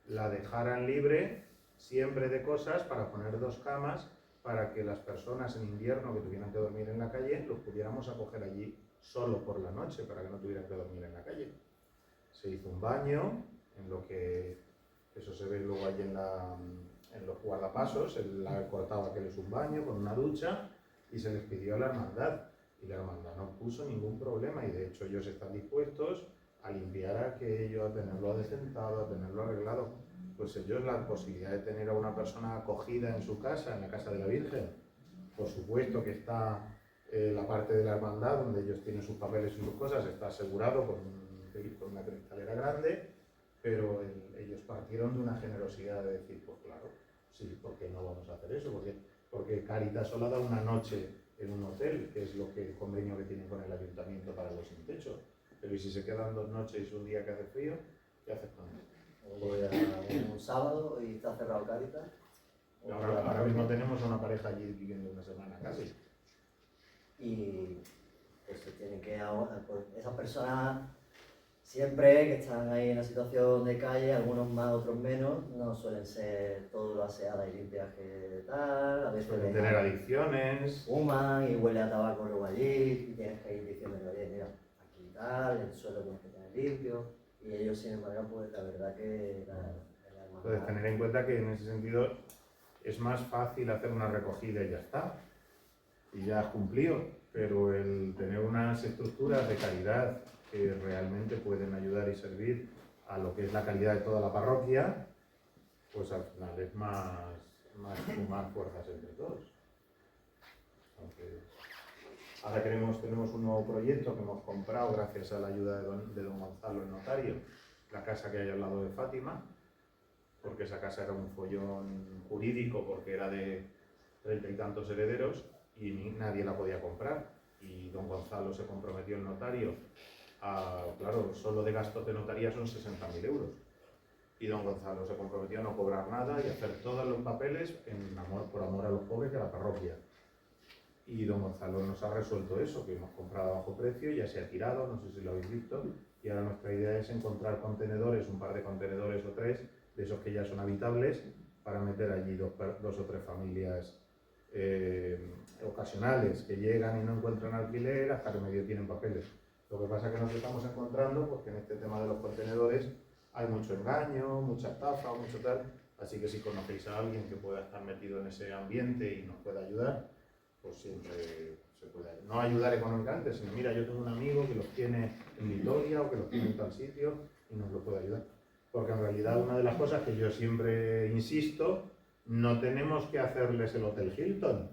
la dejaran libre siempre de cosas para poner 2 camas para que las personas en invierno que tuvieran que dormir en la calle los pudiéramos acoger allí solo por la noche para que no tuvieran que dormir en la calle. Se hizo un baño, en lo que eso se ve luego allí en los guardapasos, él ha cortado aquel es un baño con una ducha y se les pidió a la hermandad. Y la hermandad no puso ningún problema y de hecho ellos están dispuestos a limpiar aquello, a tenerlo adecentado, a tenerlo arreglado. Pues ellos la posibilidad de tener a una persona acogida en su casa, en la casa de la Virgen, por supuesto que está la parte de la hermandad donde ellos tienen sus papeles y sus cosas, está asegurado con una cristalera grande, pero ellos partieron de una generosidad de decir, pues claro, sí, ¿por qué no vamos a hacer eso? Porque Cáritas solo da una noche en un hotel, que es el convenio que tienen con el ayuntamiento para los sin techo. Pero ¿y si se quedan 2 noches y un día que hace frío? ¿Qué haces con eso? Un sábado y está cerrado Cáritas. Ahora mismo tenemos a una pareja allí viviendo una semana casi. Y pues se tienen que esas personas siempre que están ahí en la situación de calle, algunos más, otros menos, no suelen ser todo lo aseada y limpia que tal, a veces suelen tener adicciones, fuman y huele a tabaco luego allí, y tienes que ir diciéndole, oye, mira, aquí tal, el suelo tienes que tener limpio, y ellos sin embargo, pues la verdad que Entonces tener en cuenta que en ese sentido es más fácil hacer una recogida y ya está, y ya has cumplido, pero el tener unas estructuras de calidad que realmente pueden ayudar y servir a lo que es la calidad de toda la parroquia, pues al final es más sumar fuerzas entre todos. Aunque ahora tenemos un nuevo proyecto que hemos comprado gracias a la ayuda de don Gonzalo, el notario, la casa que hay al lado de Fátima, porque esa casa era un follón jurídico porque era de 30 y tantos herederos y nadie la podía comprar. Y don Gonzalo se comprometió, el notario, claro, solo de gastos de notaría son 60.000 euros. Y don Gonzalo se comprometió a no cobrar nada y hacer todos los papeles por amor a los pobres de la parroquia. Y don Gonzalo nos ha resuelto eso, que hemos comprado a bajo precio, ya se ha tirado, no sé si lo habéis visto, y ahora nuestra idea es encontrar contenedores, un par de contenedores o 3, de esos que ya son habitables, para meter allí dos o tres familias ocasionales que llegan y no encuentran alquiler hasta que medio tienen papeles. Lo que pasa es que nos estamos encontrando porque en este tema de los contenedores hay mucho engaño, mucha estafa, mucho tal, así que si conocéis a alguien que pueda estar metido en ese ambiente y nos pueda ayudar, pues siempre se puede ayudar. No ayudar económicamente, sino mira, yo tengo un amigo que los tiene en Vitoria o que los tiene en tal sitio y nos lo puede ayudar. Porque en realidad una de las cosas que yo siempre insisto, no tenemos que hacerles el Hotel Hilton.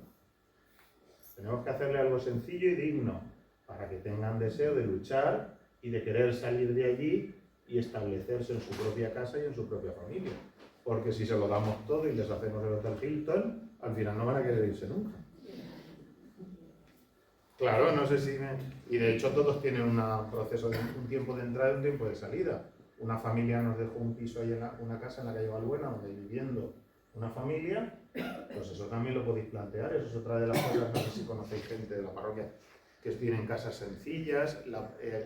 Tenemos que hacerle algo sencillo y digno, para que tengan deseo de luchar y de querer salir de allí y establecerse en su propia casa y en su propia familia. Porque si se lo damos todo y les hacemos el Hotel Hilton, al final no van a querer irse nunca. Claro, no sé si... Y de hecho todos tienen un proceso de un tiempo de entrada y un tiempo de salida. Una familia nos dejó un piso ahí una casa en la calle Valbuena, donde viviendo una familia, pues eso también lo podéis plantear, eso es otra de las cosas, no sé si conocéis gente de la parroquia que tienen casas sencillas,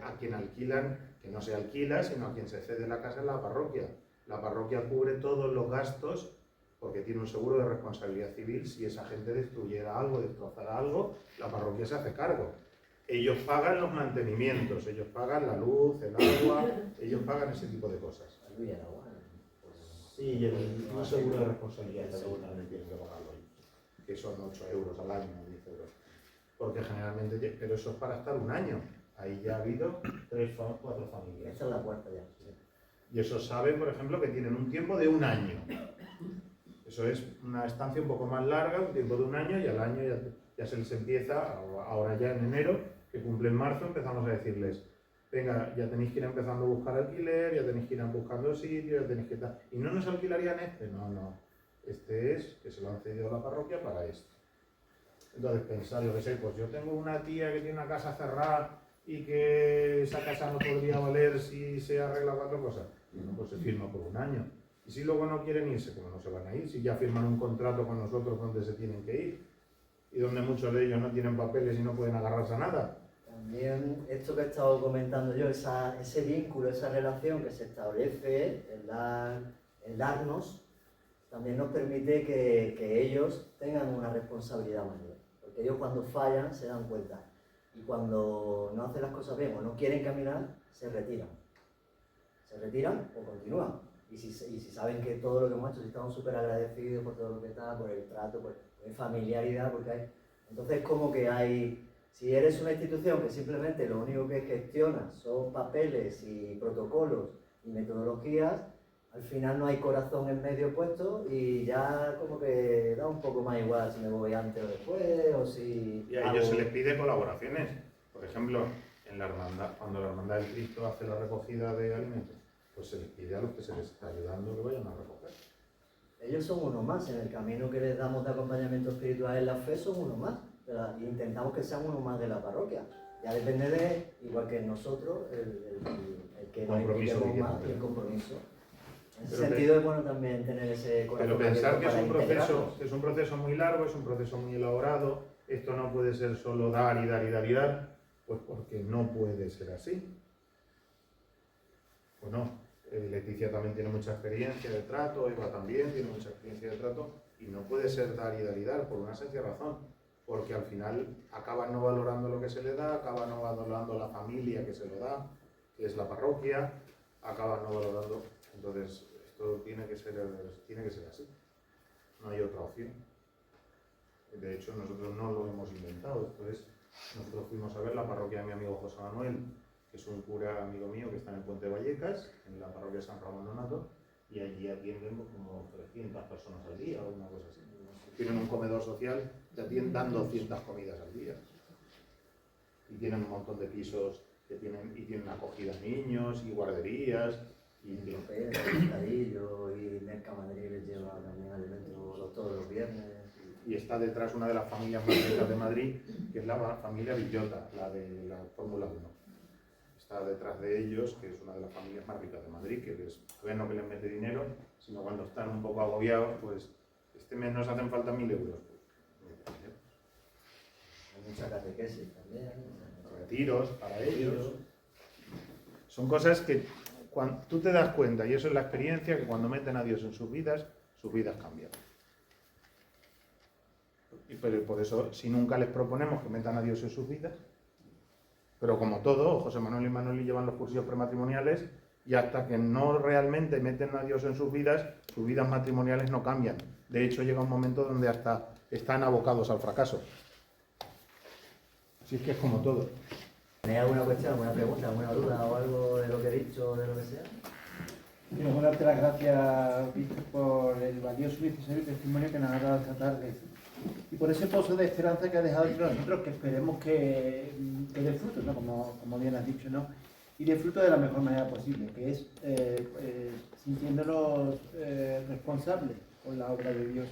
a quien alquilan, que no se alquila, sino a quien se cede la casa en la parroquia. La parroquia cubre todos los gastos porque tiene un seguro de responsabilidad civil. Si esa gente destruyera algo, destrozara algo, la parroquia se hace cargo. Ellos pagan los mantenimientos, ellos pagan la luz, el agua, ellos pagan ese tipo de cosas. Sí, y un seguro de responsabilidad civil también tienen que pagarlo ellos, que son 8 euros al año, 10 euros. Porque generalmente, pero eso es para estar un año. Ahí ya ha habido 3 o 4 familias. Esta es la cuarta ya. Sí. Y eso saben, por ejemplo, que tienen un tiempo de 1 año. Eso es una estancia un poco más larga, un tiempo de 1 año, y al año ya se les empieza, ahora ya en enero, que cumple en marzo, empezamos a decirles, venga, ya tenéis que ir empezando a buscar alquiler, ya tenéis que ir buscando sitios, ya tenéis que tal. ¿Y no nos alquilarían este? No, no. Este es, que se lo han cedido a la parroquia para esto. Entonces pensar, yo qué sé, pues yo tengo una tía que tiene una casa cerrada y que esa casa no podría valer si se arregla 4 cosas. Bueno, pues se firma por 1 año. Y si luego no quieren irse, como no se van a ir, si ya firman un contrato con nosotros donde se tienen que ir y donde muchos de ellos no tienen papeles y no pueden agarrarse a nada. También esto que he estado comentando yo, ese vínculo, esa relación que se establece, el darnos, también nos permite que ellos tengan una responsabilidad mayor. Porque ellos cuando fallan se dan cuenta. Y cuando no hacen las cosas bien o no quieren caminar, se retiran. Se retiran o continúan. Y si saben que todo lo que hemos hecho, si estamos súper agradecidos por todo lo que está, por el trato, por familiaridad, porque hay... Entonces como que hay... Si eres una institución que simplemente lo único que gestiona son papeles y protocolos y metodologías, al final no hay corazón en medio puesto y ya como que da un poco más igual si me voy antes o después o si... Y a ellos se les pide colaboraciones. Por ejemplo, en la hermandad, cuando la Hermandad del Cristo hace la recogida de alimentos, pues se les pide a los que se les está ayudando que vayan a recoger. Ellos son uno más, en el camino que les damos de acompañamiento espiritual en la fe son uno más. Y intentamos que sean uno más de la parroquia. Ya depende de, igual que nosotros, el que nos impliquemos más y el compromiso. En ese sentido es bueno también tener ese corazón. Pero pensar que es un proceso muy largo, es un proceso muy elaborado, esto no puede ser solo dar y dar y dar y dar, pues porque no puede ser así. Pues no, Leticia también tiene mucha experiencia de trato, Eva también tiene mucha experiencia de trato, y no puede ser dar y dar y dar por una sencilla razón. Porque al final acaban no valorando lo que se le da, acaban no valorando la familia que se lo da, que es la parroquia, acaban no valorando. Entonces, esto tiene que ser así. No hay otra opción. De hecho, nosotros no lo hemos inventado. Nosotros fuimos a ver la parroquia de mi amigo José Manuel, que es un cura amigo mío que está en el Puente de Vallecas, en la parroquia de San Ramón Donato, y allí atienden como 300 personas al día o una cosa así. Tienen un comedor social, dan 200 comidas al día. Y tienen un montón de pisos que tienen acogida a niños y guarderías. Y Mercadillo y Mercamadrid les lleva también alimentos todos los viernes. Y está detrás una de las familias más ricas de Madrid, que es la familia Villota, la de la Fórmula 1. Está detrás de ellos, que es una de las familias más ricas de Madrid, que no que les mete dinero, sino cuando están un poco agobiados, pues este mes nos hacen falta 1.000 euros. Hay mucha catequesis también. Retiros para ellos. Son cosas que cuando tú te das cuenta, y eso es la experiencia, que cuando meten a Dios en sus vidas cambian. Pero por eso, si nunca les proponemos que metan a Dios en sus vidas, pero como todo, José Manuel y Manoli llevan los cursillos prematrimoniales y hasta que no realmente meten a Dios en sus vidas matrimoniales no cambian. De hecho, llega un momento donde hasta están abocados al fracaso. Así es que es como todo. ¿Tenéis alguna cuestión, alguna pregunta, alguna duda o algo de lo que he dicho o de lo que sea? Quiero darte las gracias, Víctor, por el valioso y necesario testimonio que nos ha dado esta tarde. Y por ese pozo de esperanza que ha dejado entre nosotros, que esperemos que dé fruto, ¿no? Como bien has dicho, ¿no? Y dé fruto de la mejor manera posible, que es sintiéndonos responsables con la obra de Dios.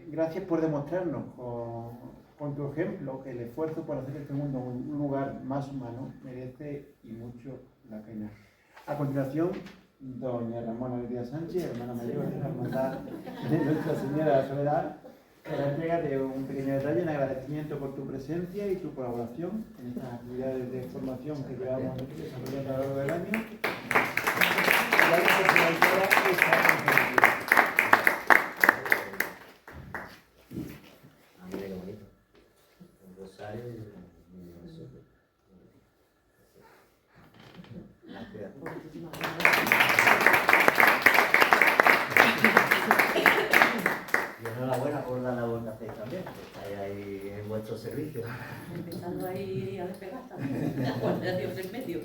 Gracias por demostrarnos con tu ejemplo que el esfuerzo por hacer este mundo un lugar más humano merece y mucho la pena. A continuación, doña Ramona Alegría Sánchez, hermana mayor de la Hermandad de Nuestra Señora de la Soledad, que la entrega de un pequeño detalle en agradecimiento por tu presencia y tu colaboración en estas actividades de formación que llevamos desarrollando a lo largo del año. Mira qué bonito. Un rosario y eso. Gracias. Y enhorabuena por la labor que hacéis también, que estáis ahí en vuestro servicio. Empezando ahí a despegar también, con Dios en medio.